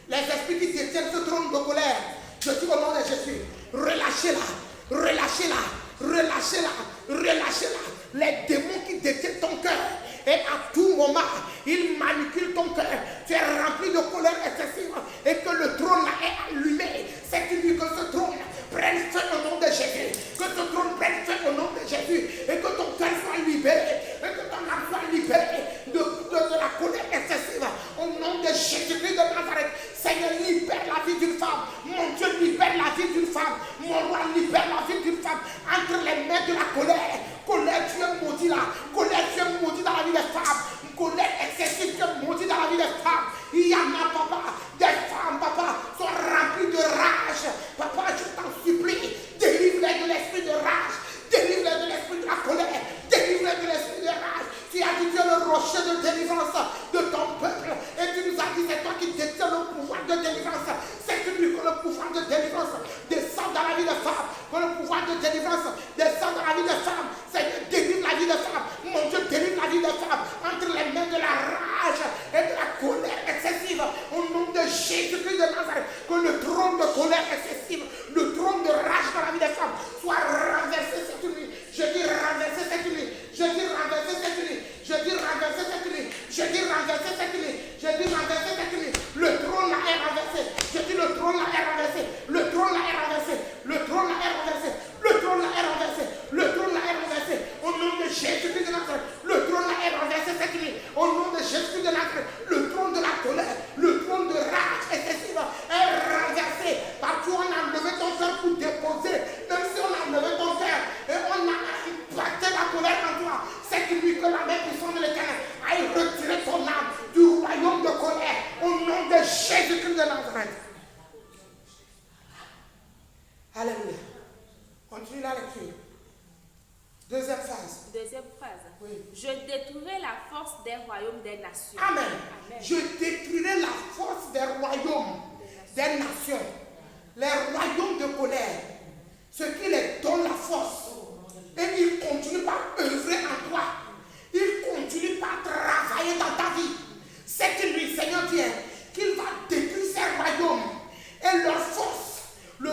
Les esprits qui détiennent ce trône de colère, je dis au nom de Jésus, relâchez-la, relâchez-la, relâchez-la, relâchez-la. Les démons qui détiennent ton cœur, et à tout moment, ils manipulent ton cœur. Tu es rempli de colère excessive et que le trône là est allumé. C'est une nuit que ce trône prenne feu au nom de Jésus. Que ce trône prenne feu au nom de Jésus. Et que ton cœur soit libéré. Et que ton âme soit libérée de la colère excessive. Au nom de Jésus-Christ de Nazareth. Seigneur, libère la vie d'une femme. Mon Dieu, libère la vie d'une femme. Mon roi, libère la vie d'une femme. Entre les mains de la colère. Colère, tu es maudit là. Colère, tu es maudit dans la vie des femmes. Colère excessive, tu es maudit dans la vie des femmes. Il y en a, papa, des femmes, papa, sont remplies de rage. Papa, je t'en supplie, délivre-les de l'esprit de rage. Délivre-les de l'esprit de la colère. Délivre-les de l'esprit de rage. Tu as dit, tu es le rocher de délivrance de ton peuple. Et tu nous as dit, c'est toi qui détiens le pouvoir de délivrance. C'est celui que le pouvoir de délivrance descend dans la vie des femmes. Que le pouvoir de délivrance descend dans la vie des femmes. Seigneur, délivre la vie des femmes. Mon Dieu, délivre la vie des femmes entre les mains de la rage et de la colère excessive. Au nom de Jésus-Christ de Nazareth, que le trône de colère excessive, le trône de rage dans la vie des femmes soit renversé cette nuit. Je dis renverser cette nuit. Je dis renverser cette nuit. Je dis renverser cette nuit. Je dis renverser cette nuit. Je dis renverser cette nuit. Le trône là est renversé. Je dis le trône là est renversé. Le trône là est renversé. Le trône là est renversé. Le trône là est renversé. Le trône là est renversé. Au nom de Jésus-Christ de Nazareth. Le trône là est renversé cette nuit. Au nom de Jésus-Christ de Nazareth. Le trône de la colère. Le trône de rage excessive est renversé. Partout on a levé ton cœur pour déposer. Même si on a levé ton cœur et on a impacté la colère en toi. Cette nuit que la main puissante de l'Éternel aille retirer ton âme du royaume de colère. Au nom de Jésus-Christ de Nazareth. Alléluia. Continue la lecture. Deuxième phrase. Deuxième phrase. Oui. Je détruirai la force des royaumes des nations. Amen. Amen. Je détruirai la force des royaumes des nations. Les royaumes de colère. Ce qui les donne la force. Et ils continuent par œuvrer en toi. Ils continuent par travailler dans ta vie. Cette nuit, Seigneur, viens qu'il va détruire ces royaumes et leur force. Le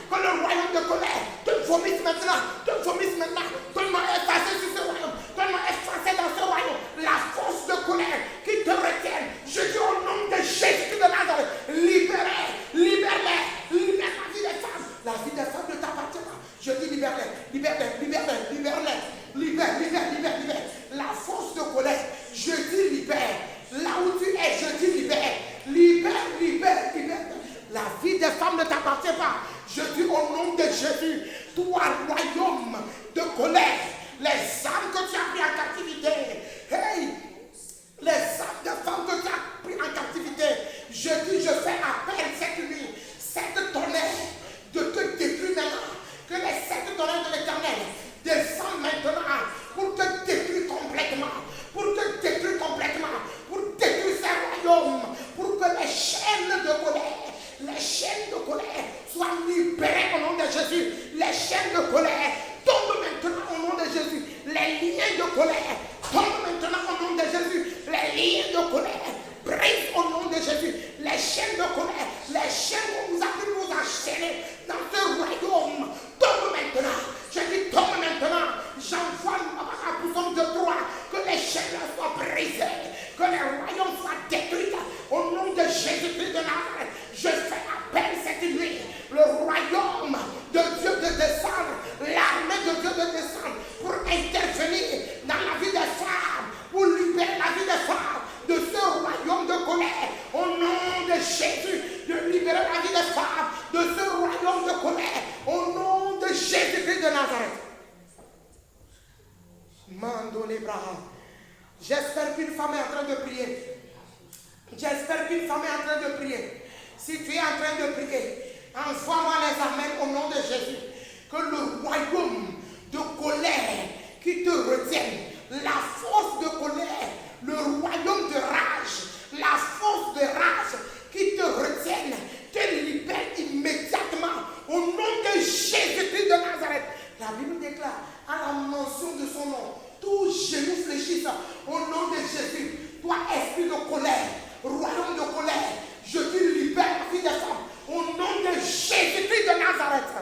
que le royaume de colère te vomisse maintenant, donne-moi effacer sur ce royaume, donne-moi effacer dans ce royaume la force de colère qui te retienne. Je dis au nom de Jésus de Nazareth, libère-les, libère la vie des femmes. La vie des femmes ne t'appartient pas. Je dis libère-les. La force de colère, je dis libère. Là où tu es, je dis libère. La vie des femmes ne t'appartient pas. Je dis au nom de Jésus, toi royaume de colère, les âmes que tu as pris en captivité, les âmes de femmes que tu as pris en captivité, je dis, je fais appel cette nuit, cette tonnerre de te détruire maintenant, que les sept tonnerres de l'Éternel descendent maintenant pour te détruire complètement, pour détruire ces royaumes, pour que les chaînes de colère soient libérées au nom de Jésus. Les chaînes de colère tombent maintenant au nom de Jésus. Les liens de colère tombent maintenant au nom de Jésus. Les liens de colère brisent au nom de Jésus. Les chaînes de colère, les chaînes où vous avez vous enchaîner dans ce royaume tombent maintenant. Je dis tombe maintenant. J'envoie ma boussole de droit que les chaînes soient brisées, que les royaumes soient détruits au nom de Jésus-Christ de Nazareth. Je fais appel cette nuit, le royaume de Dieu de descendre, l'armée de Dieu de descendre pour intervenir dans la vie des femmes, pour libérer la vie des femmes de ce royaume de colère. Au nom de Jésus, de libérer la vie des femmes de ce royaume de colère. Au nom de Jésus-Christ de Nazareth. Mando les bras. J'espère qu'une femme est en train de prier. Si tu es en train de prier, envoie-moi les amens au nom de Jésus. Que le royaume de colère qui te retienne, la force de colère, le royaume de rage, la force de rage qui te retienne, te libère immédiatement au nom de Jésus-Christ de Nazareth. La Bible déclare à la mention de son nom, tous genoux fléchissent au nom de Jésus. Toi, esprit de colère, royaume de colère, je te libère la vie des femmes au nom de Jésus-Christ de Nazareth.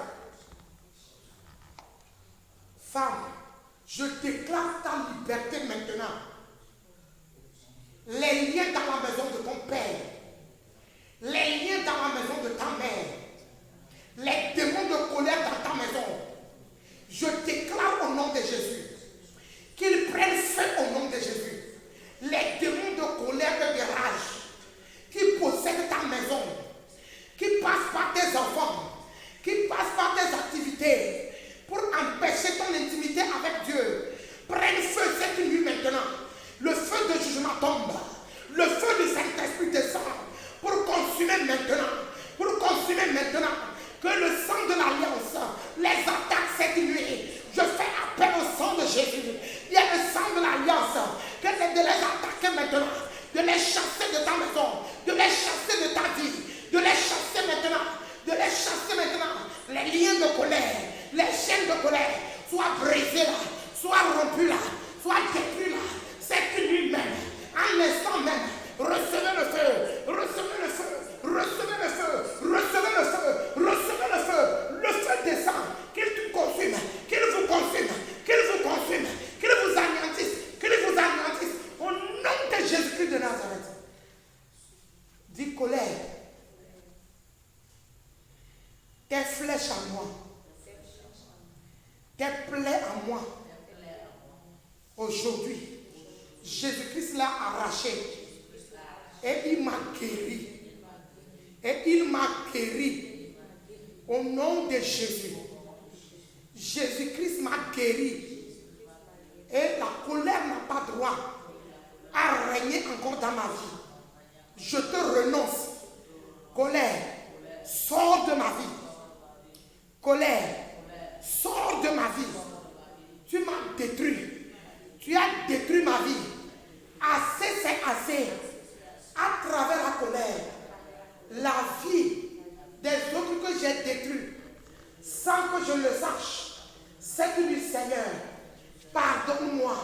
Femme, je déclare ta liberté maintenant. Les liens dans la maison de ton père, les liens dans la maison de ta mère, les démons de colère dans ta maison, je déclare au nom de Jésus qu'ils prennent feu au nom de Jésus. Les démons de colère et de rage qui possèdent ta maison, qui passent par tes enfants, qui passent par tes activités pour empêcher ton intimité avec Dieu, prennent feu cette nuit maintenant. Le feu de jugement tombe, le feu du Saint-Esprit descend pour consumer maintenant, que le sang de l'Alliance les attaque cette nuit. Je fais appel au sang de Jésus. Il y a le sang de l'Alliance, que de les attaquer maintenant, de les chasser de ta maison, de les chasser de ta vie, de les chasser maintenant, les liens de colère, les chaînes de colère, soient brisées là, soient rompues là, soient détruites là, cette nuit même, en l'instant même, recevez le feu, le feu descend, qu'il te consume, qu'il vous anéantisse, au nom de Jésus-Christ de Nazareth. Dis colère, tes flèches à moi, tes plaies à moi, aujourd'hui, Jésus-Christ l'a arraché et il m'a guéri. Au nom de Jésus, Jésus-Christ m'a guéri. Et la colère n'a pas droit à régner encore dans ma vie. Je te renonce. Colère, sors de ma vie. Colère, sors de ma vie. Tu m'as détruit. Tu as détruit ma vie. Assez, c'est assez. À travers la colère, la vie des autres que j'ai détruits, sans que je le sache, c'est du Seigneur. Pardonne-moi.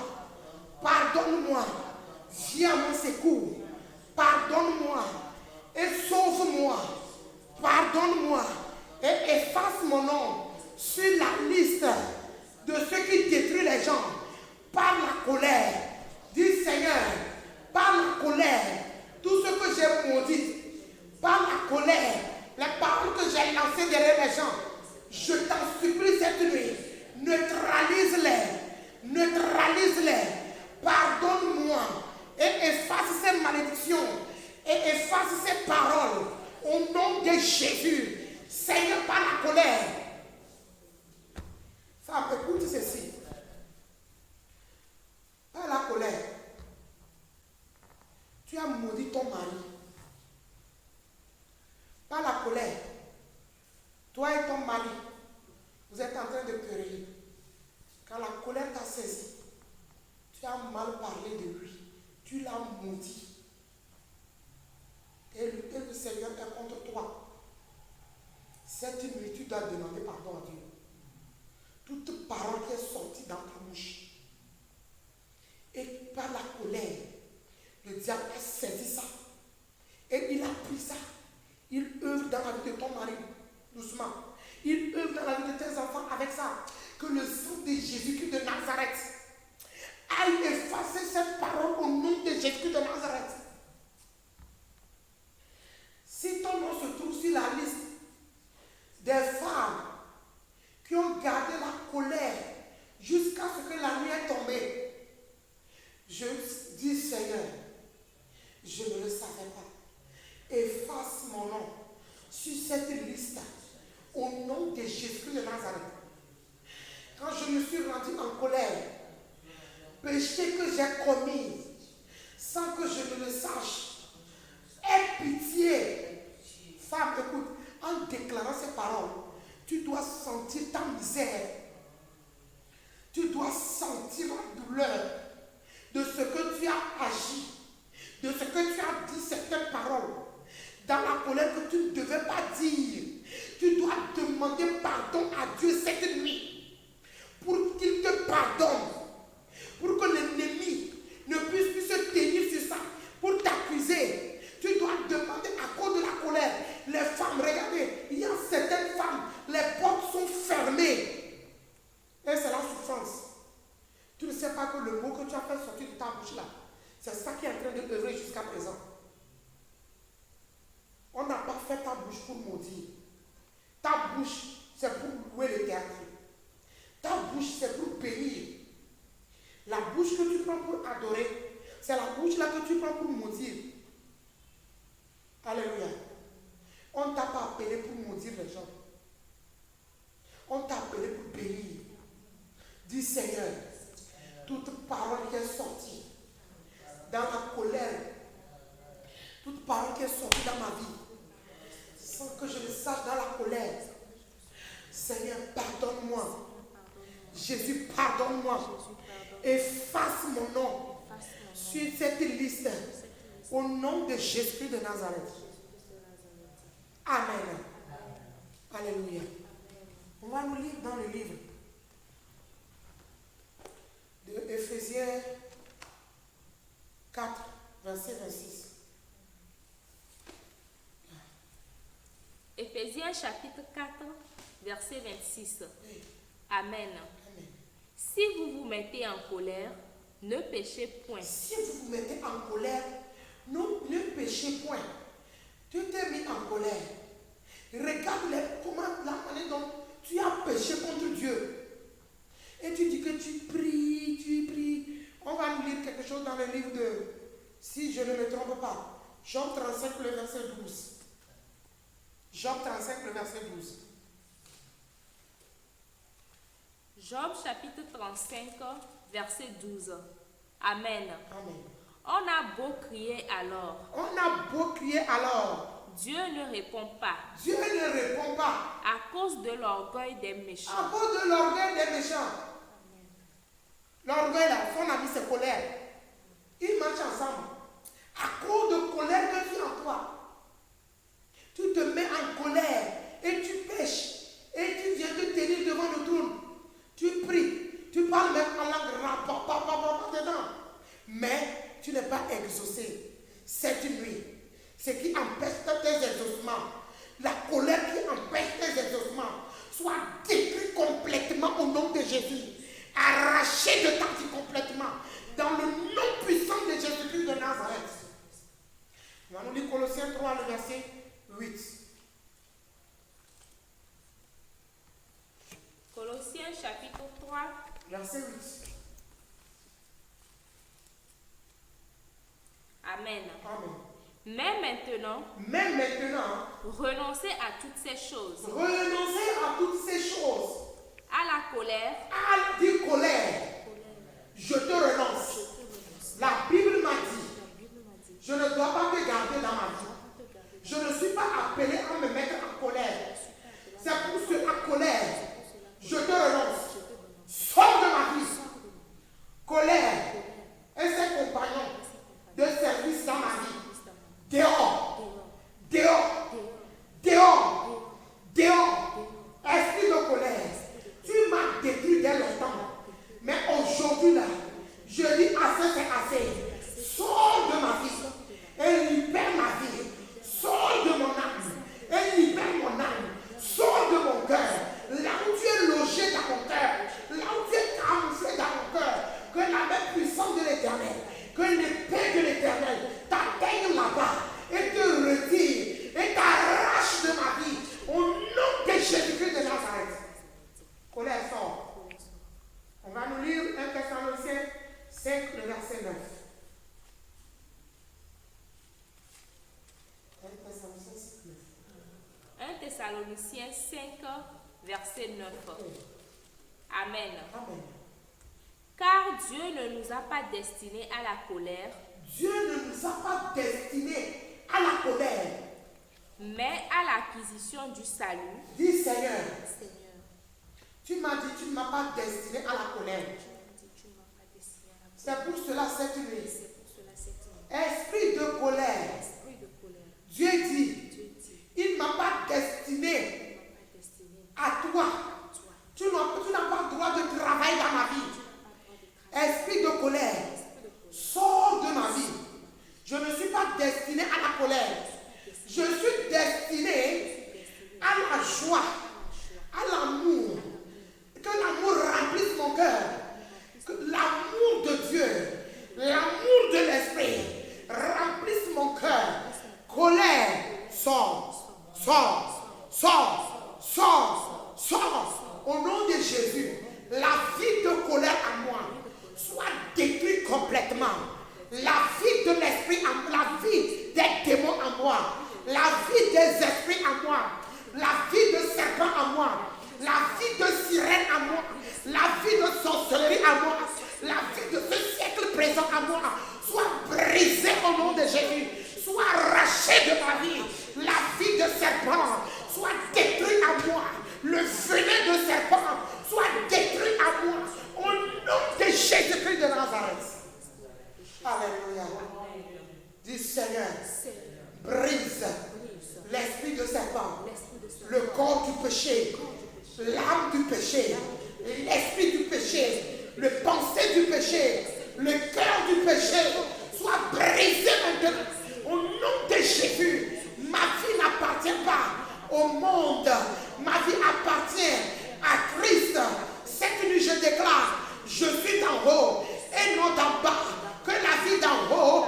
Viens à mon secours. Pardonne-moi et sauve-moi. Pardonne-moi et efface mon nom sur la liste de ceux qui détruisent les gens par la colère. Dis Seigneur, par la colère, tout ce que j'ai maudit, par la colère, les paroles que j'ai lancées derrière les gens, je t'en supplie cette nuit, neutralise-les, pardonne-moi et efface ces malédictions et efface ces paroles au nom de Jésus. Seigneur, par la colère. Ça, écoute ceci. Par la colère, tu as maudit ton mari. Par la colère, toi et ton mari, vous êtes en train de quereller. Quand la colère t'a saisi, tu as mal parlé de lui. Tu l'as maudit. Et le Seigneur est contre toi. Cette nuit, tu dois demander pardon à Dieu. Toute parole qui est sortie dans ta bouche. Et par la colère, le diable a saisi ça. Et il a pris ça. Il œuvre dans la vie de ton mari, doucement. Il œuvre dans la vie de tes enfants avec ça. Que le sang de Jésus-Christ de Nazareth aille effacer cette parole au nom de Jésus-Christ de Nazareth. Si ton nom se trouve sur la liste des femmes qui ont gardé la colère jusqu'à ce que la nuit est tombée, je dis Seigneur, je ne le savais pas. Efface mon nom sur cette liste au nom de Jésus de Nazareth. Quand je me suis rendu en colère, péché que j'ai commis sans que je ne le sache, aie pitié. Femme, écoute, en déclarant ces paroles, tu dois sentir ta misère. Tu dois sentir la douleur de ce que tu as agi, de ce que tu as dit certaines paroles, dans la colère que tu ne devais pas dire. Tu dois demander pardon à Dieu cette nuit, pour qu'il te pardonne, pour que l'ennemi ne puisse plus se tenir sur ça, pour t'accuser. Tu dois demander à cause de la colère. Les femmes, regardez, il y a certaines femmes, les portes sont fermées. Et c'est la souffrance. Tu ne sais pas que le mot que tu as fait sortir de ta bouche là, c'est ça qui est en train de œuvrer jusqu'à présent. On n'a pas fait ta bouche pour maudire. Ta bouche, c'est pour louer l'Éternel. Ta bouche, c'est pour bénir. La bouche que tu prends pour adorer, c'est la bouche là que tu prends pour maudire. Alléluia. On ne t'a pas appelé pour maudire les gens. On t'a appelé pour bénir. Dis Seigneur, toute parole qui est sortie dans la colère, toute parole qui est sortie dans ma vie, sans que je le sache dans la colère, Seigneur, pardonne-moi. Jésus, pardonne-moi. Efface mon nom sur cette liste au nom de Jésus de Nazareth. Amen. Alléluia. On va nous lire dans le livre de Éphésiens 4, verset 26. Éphésiens chapitre 4, verset 26. Oui. Amen. Amen. Si vous vous mettez en colère, ne péchez point. Si vous vous mettez en colère, ne péchez point. Tu t'es mis en colère. Regarde la manière dont tu as péché contre Dieu. Et tu dis que tu pries. On va nous lire quelque chose dans le livre de, si je ne me trompe pas, Job 35, le verset 12. Job 35, le verset 12. Job chapitre 35, verset 12. Amen. Amen. On a beau crier alors. Dieu ne répond pas. Dieu ne répond pas. À cause de l'orgueil des méchants. À cause de l'orgueil des méchants. L'orgueil là, son ami c'est colère. Ils marchent ensemble. À cause de colère que tu as en toi. Tu te mets en colère et tu pêches. Et tu viens te tenir devant le trône. Tu pries. Tu parles même en langue dedans. Mais tu n'es pas exaucé cette nuit. Ce qui empêche tes exaucements. La colère qui empêche tes exaucements. soit détruit complètement au nom de Jésus. Arraché de ta vie complètement. Dans le nom puissant de Jésus-Christ de Nazareth. On va nous lire Colossiens 3, le verset 8. Colossiens chapitre 3, verset 8. Amen. Amen. Mais maintenant, renoncez à toutes ces choses. Renoncez à toutes ces choses. À la colère. À la colère. Je te renonce. La Bible m'a dit, je ne dois pas te garder dans ma vie. Je ne suis pas appelé à me mettre en colère. C'est pour cette colère, je te renonce. Sors de ma vie. Colère et ses compagnons de service dans ma vie. Dehors. Dehors. Dehors. Dehors. Esprit de colère. Tu m'as détruit dès longtemps. Mais aujourd'hui là, je dis assez, c'est assez. Sors de ma vie et libère ma vie. Sors de mon âme et libère mon âme. Sors de mon cœur. Là où tu es logé dans mon cœur. Là où tu es camouflé dans mon cœur. Que la main puissante de l'Éternel, que l'épée de l'Éternel t'atteigne là-bas et te retire et t'arrache de ma vie. Au nom de Jésus-Christ de Nazareth. Colère sort. On va nous lire 1 Thessaloniciens 5, le verset 9. 1 Thessaloniciens 5, verset 9. Amen. Amen. Car Dieu ne nous a pas destinés à la colère. Dieu ne nous a pas destinés à la colère. Mais à l'acquisition du salut. Dis Seigneur. Tu m'as dit, tu ne m'as pas destiné à la colère. C'est pour cela cette nuit. Esprit de colère. Dieu dit, il ne m'a pas destiné à toi. Tu n'as pas le droit de travailler dans ma vie. Esprit de colère, sors de ma vie. Je ne suis pas destiné à la colère. Je suis destiné à la joie, à l'amour. Que l'amour remplisse mon cœur. Que l'amour de Dieu, l'amour de l'esprit remplisse mon cœur. Colère, sors, sors, sors, sors, sors. Au nom de Jésus, la vie de colère en moi soit détruite complètement. La vie de l'esprit, la vie des démons en moi, la vie des esprits en moi, la vie de serpent en moi, la vie de sirène en moi, la vie de sorcellerie en moi, la vie de ce siècle présent en moi, soit brisée au nom de Jésus, soit arrachée de ma vie. La vie de serpent soit détruite en moi. Le venin de serpent soit détruit à moi. Au nom de Jésus-Christ de Nazareth. Alléluia. Dis Seigneur, brise l'esprit de serpent, le corps du péché, l'âme du péché, l'esprit du péché, le pensée du péché, le cœur du péché, soit brisé maintenant. Au nom de Jésus, ma vie n'appartient pas au monde, ma vie appartient à Christ. Cette nuit, je déclare, je suis d'en haut et non d'en bas. Que la vie d'en haut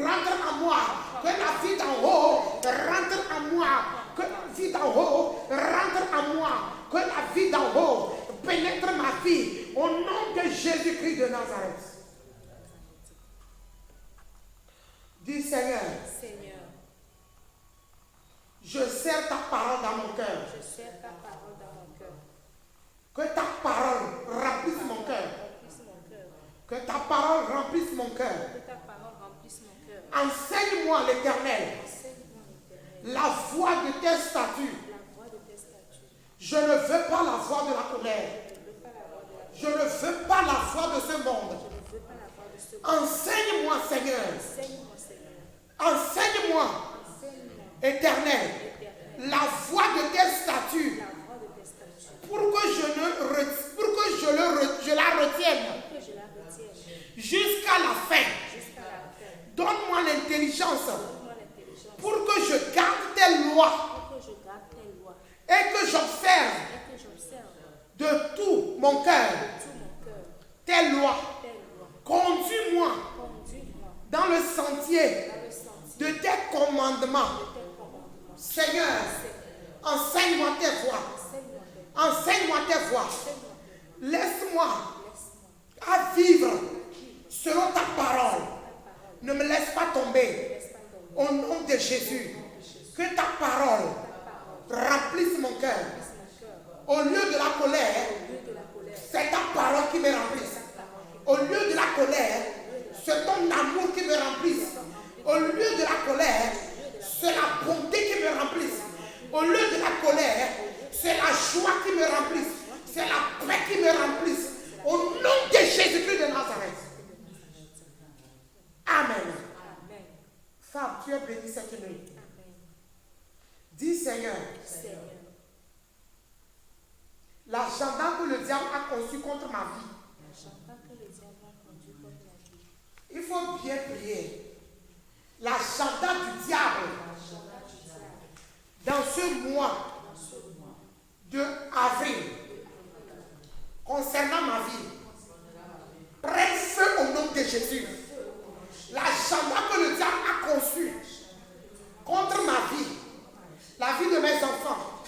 rentre en moi. Que la vie d'en haut rentre en moi. Que la vie d'en haut rentre en moi. Que la vie d'en haut pénètre ma vie. Au nom de Jésus-Christ de Nazareth. Dis Seigneur. Je serre ta parole dans mon cœur. Que ta parole remplisse mon cœur. Que ta parole remplisse mon cœur. Enseigne-moi l'Éternel la voie de tes statuts. Je ne veux pas la voie de la colère. Je ne veux pas la voie de ce monde. Enseigne-moi, Seigneur. Enseigne-moi, Éternel, la voie de tes statuts. Pour que je la retienne jusqu'à la fin. Donne-moi l'intelligence pour que je garde tes lois et que j'observe mon cœur tes lois. Conduis-moi dans le sentier de tes commandements. Seigneur, enseigne-moi tes voies. Enseigne-moi tes voies. Laisse-moi à vivre selon ta parole. Ne me laisse pas tomber. Au nom de Jésus, que ta parole remplisse mon cœur. Au lieu de la colère, c'est ta parole qui me remplisse. Au lieu de la colère, c'est ton amour qui me remplisse. Au lieu de la colère, c'est la bonté qui me remplisse. Au lieu de la colère, c'est la joie qui me remplisse. C'est la paix qui me remplisse. Au nom de Jésus-Christ de Nazareth. Amen. Femme, tu es bénie cette nuit. Dis Seigneur, l'agenda que le diable a conçu contre ma vie, il faut bien prier. L'agenda du diable dans ce mois de avril concernant ma vie, prenne feu au nom de Jésus. L'agenda que le diable a conçu contre ma vie, la vie de mes enfants,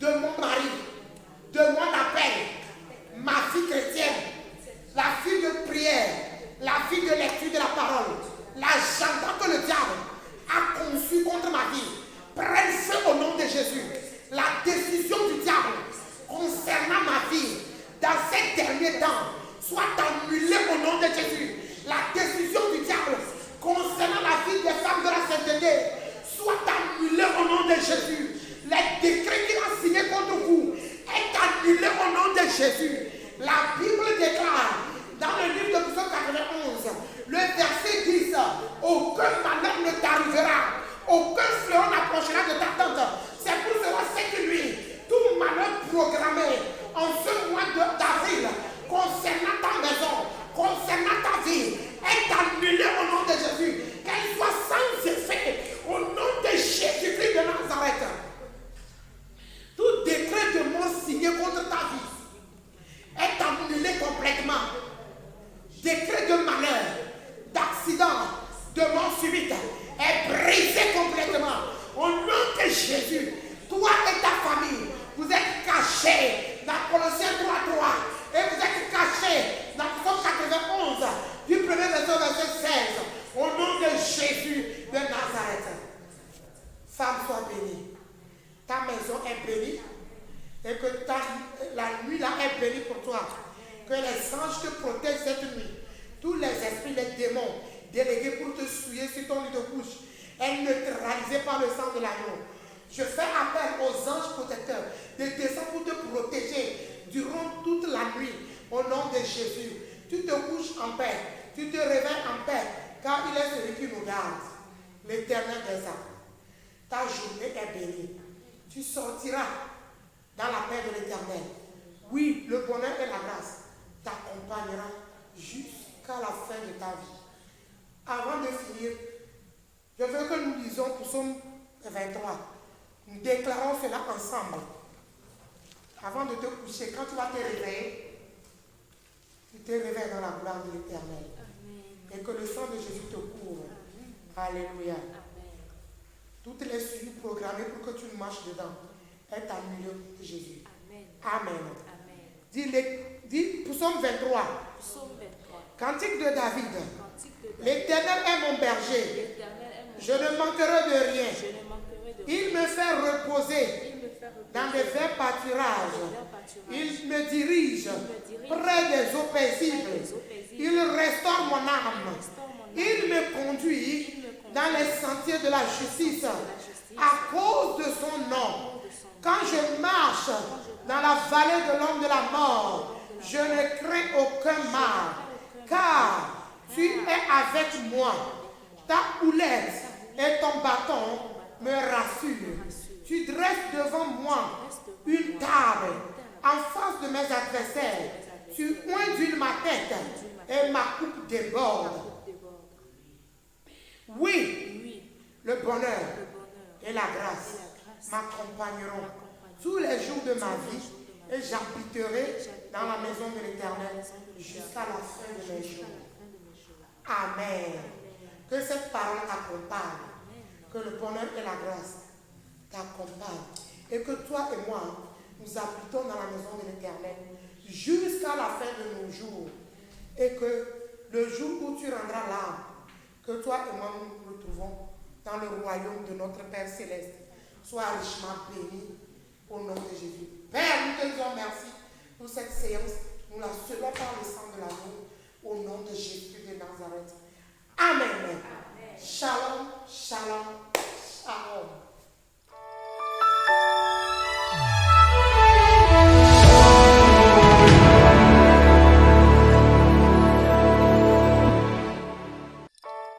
de mon mari, de mon appel, ma vie chrétienne, la vie de prière, la vie de lecture de la parole, l'agenda que le diable a conçu contre ma vie, prenne feu au nom de Jésus. La décision du diable concernant ma vie dans ces derniers temps soit annulée au nom de Jésus. La décision du diable concernant la vie des femmes de la sainteté soit annulée au nom de Jésus. Les décrets qu'il a signés contre vous est annulé au nom de Jésus. La Bible déclare dans le livre de Psaume 91, le verset 10, aucun malheur ne t'arrivera, aucun fléau n'approchera de ta tente. C'est pour cela cette nuit, tout malheur programmé en ce mois d'avril concernant ta maison, concernant ta vie, est annulé au nom de Jésus. Qu'elle soit sans effet au nom de Jésus-Christ de Nazareth. Tout décret de mort signé contre ta vie est annulé complètement. Décret de malheur, d'accident, de mort subite est brisé complètement. Au nom de Jésus, toi et ta famille, vous êtes cachés dans Colossiens 3:3 et vous êtes cachés dans Psaume 91 du premier verset au verset 16. Au nom de Jésus de Nazareth. Femme, sois bénie. Ta maison est bénie et que la nuit là est bénie pour toi. Que les anges te protègent cette nuit. Tous les esprits, les démons délégués pour te souiller sur ton lit de couche est neutralisé par le sang de l'agneau. Je fais appel aux anges protecteurs de descendre pour te protéger durant toute la nuit au nom de Jésus. Tu te couches en paix, tu te réveilles en paix, car il est celui qui nous garde, l'Éternel des armes. Ta journée est bénie. Tu sortiras dans la paix de l'Éternel. Oui, le bonheur et la grâce t'accompagneront jusqu'à la fin de ta vie. Avant de finir, je veux que nous lisions Psaume 23. Nous déclarons cela ensemble. Avant de te coucher, quand tu vas te réveiller, tu te réveilles dans la gloire de l'Éternel. Et que le sang de Jésus te couvre. Alléluia. Toutes les suites programmées pour que tu marches dedans est annulé de Jésus. Amen. Dis Psaume 23. Cantique de David. L'Éternel est mon berger. Je ne manquerai de rien. Il me fait reposer dans des verts pâturages. Il me dirige près des eaux paisibles. Il restaure mon âme. Il me conduit dans les sentiers de la justice à cause de son nom. Quand je marche dans la vallée de l'ombre de la mort, je ne crains aucun mal, car tu es avec moi. Ta houlette et ton bâton me rassurent. Tu dresses devant moi une table en face de mes adversaires. Tu oins ma tête et ma coupe déborde. Oui, le bonheur et la grâce m'accompagneront tous les jours de ma vie Et j'habiterai dans la maison de l'Éternel jusqu'à la fin de mes jours. Amen. Que cette parole t'accompagne. Que le bonheur et la grâce t'accompagnent. Et que toi et moi, nous habitons dans la maison de l'Éternel jusqu'à la fin de nos jours. Et que le jour où tu rendras l'âme, que toi et moi nous nous retrouvons dans le royaume de notre Père Céleste, sois richement béni au nom de Jésus. Père, nous te disons merci pour cette séance. Nous la recevons par le sang de l'amour au nom de Jésus de Nazareth. Amen. Amen. Shalom, shalom, shalom.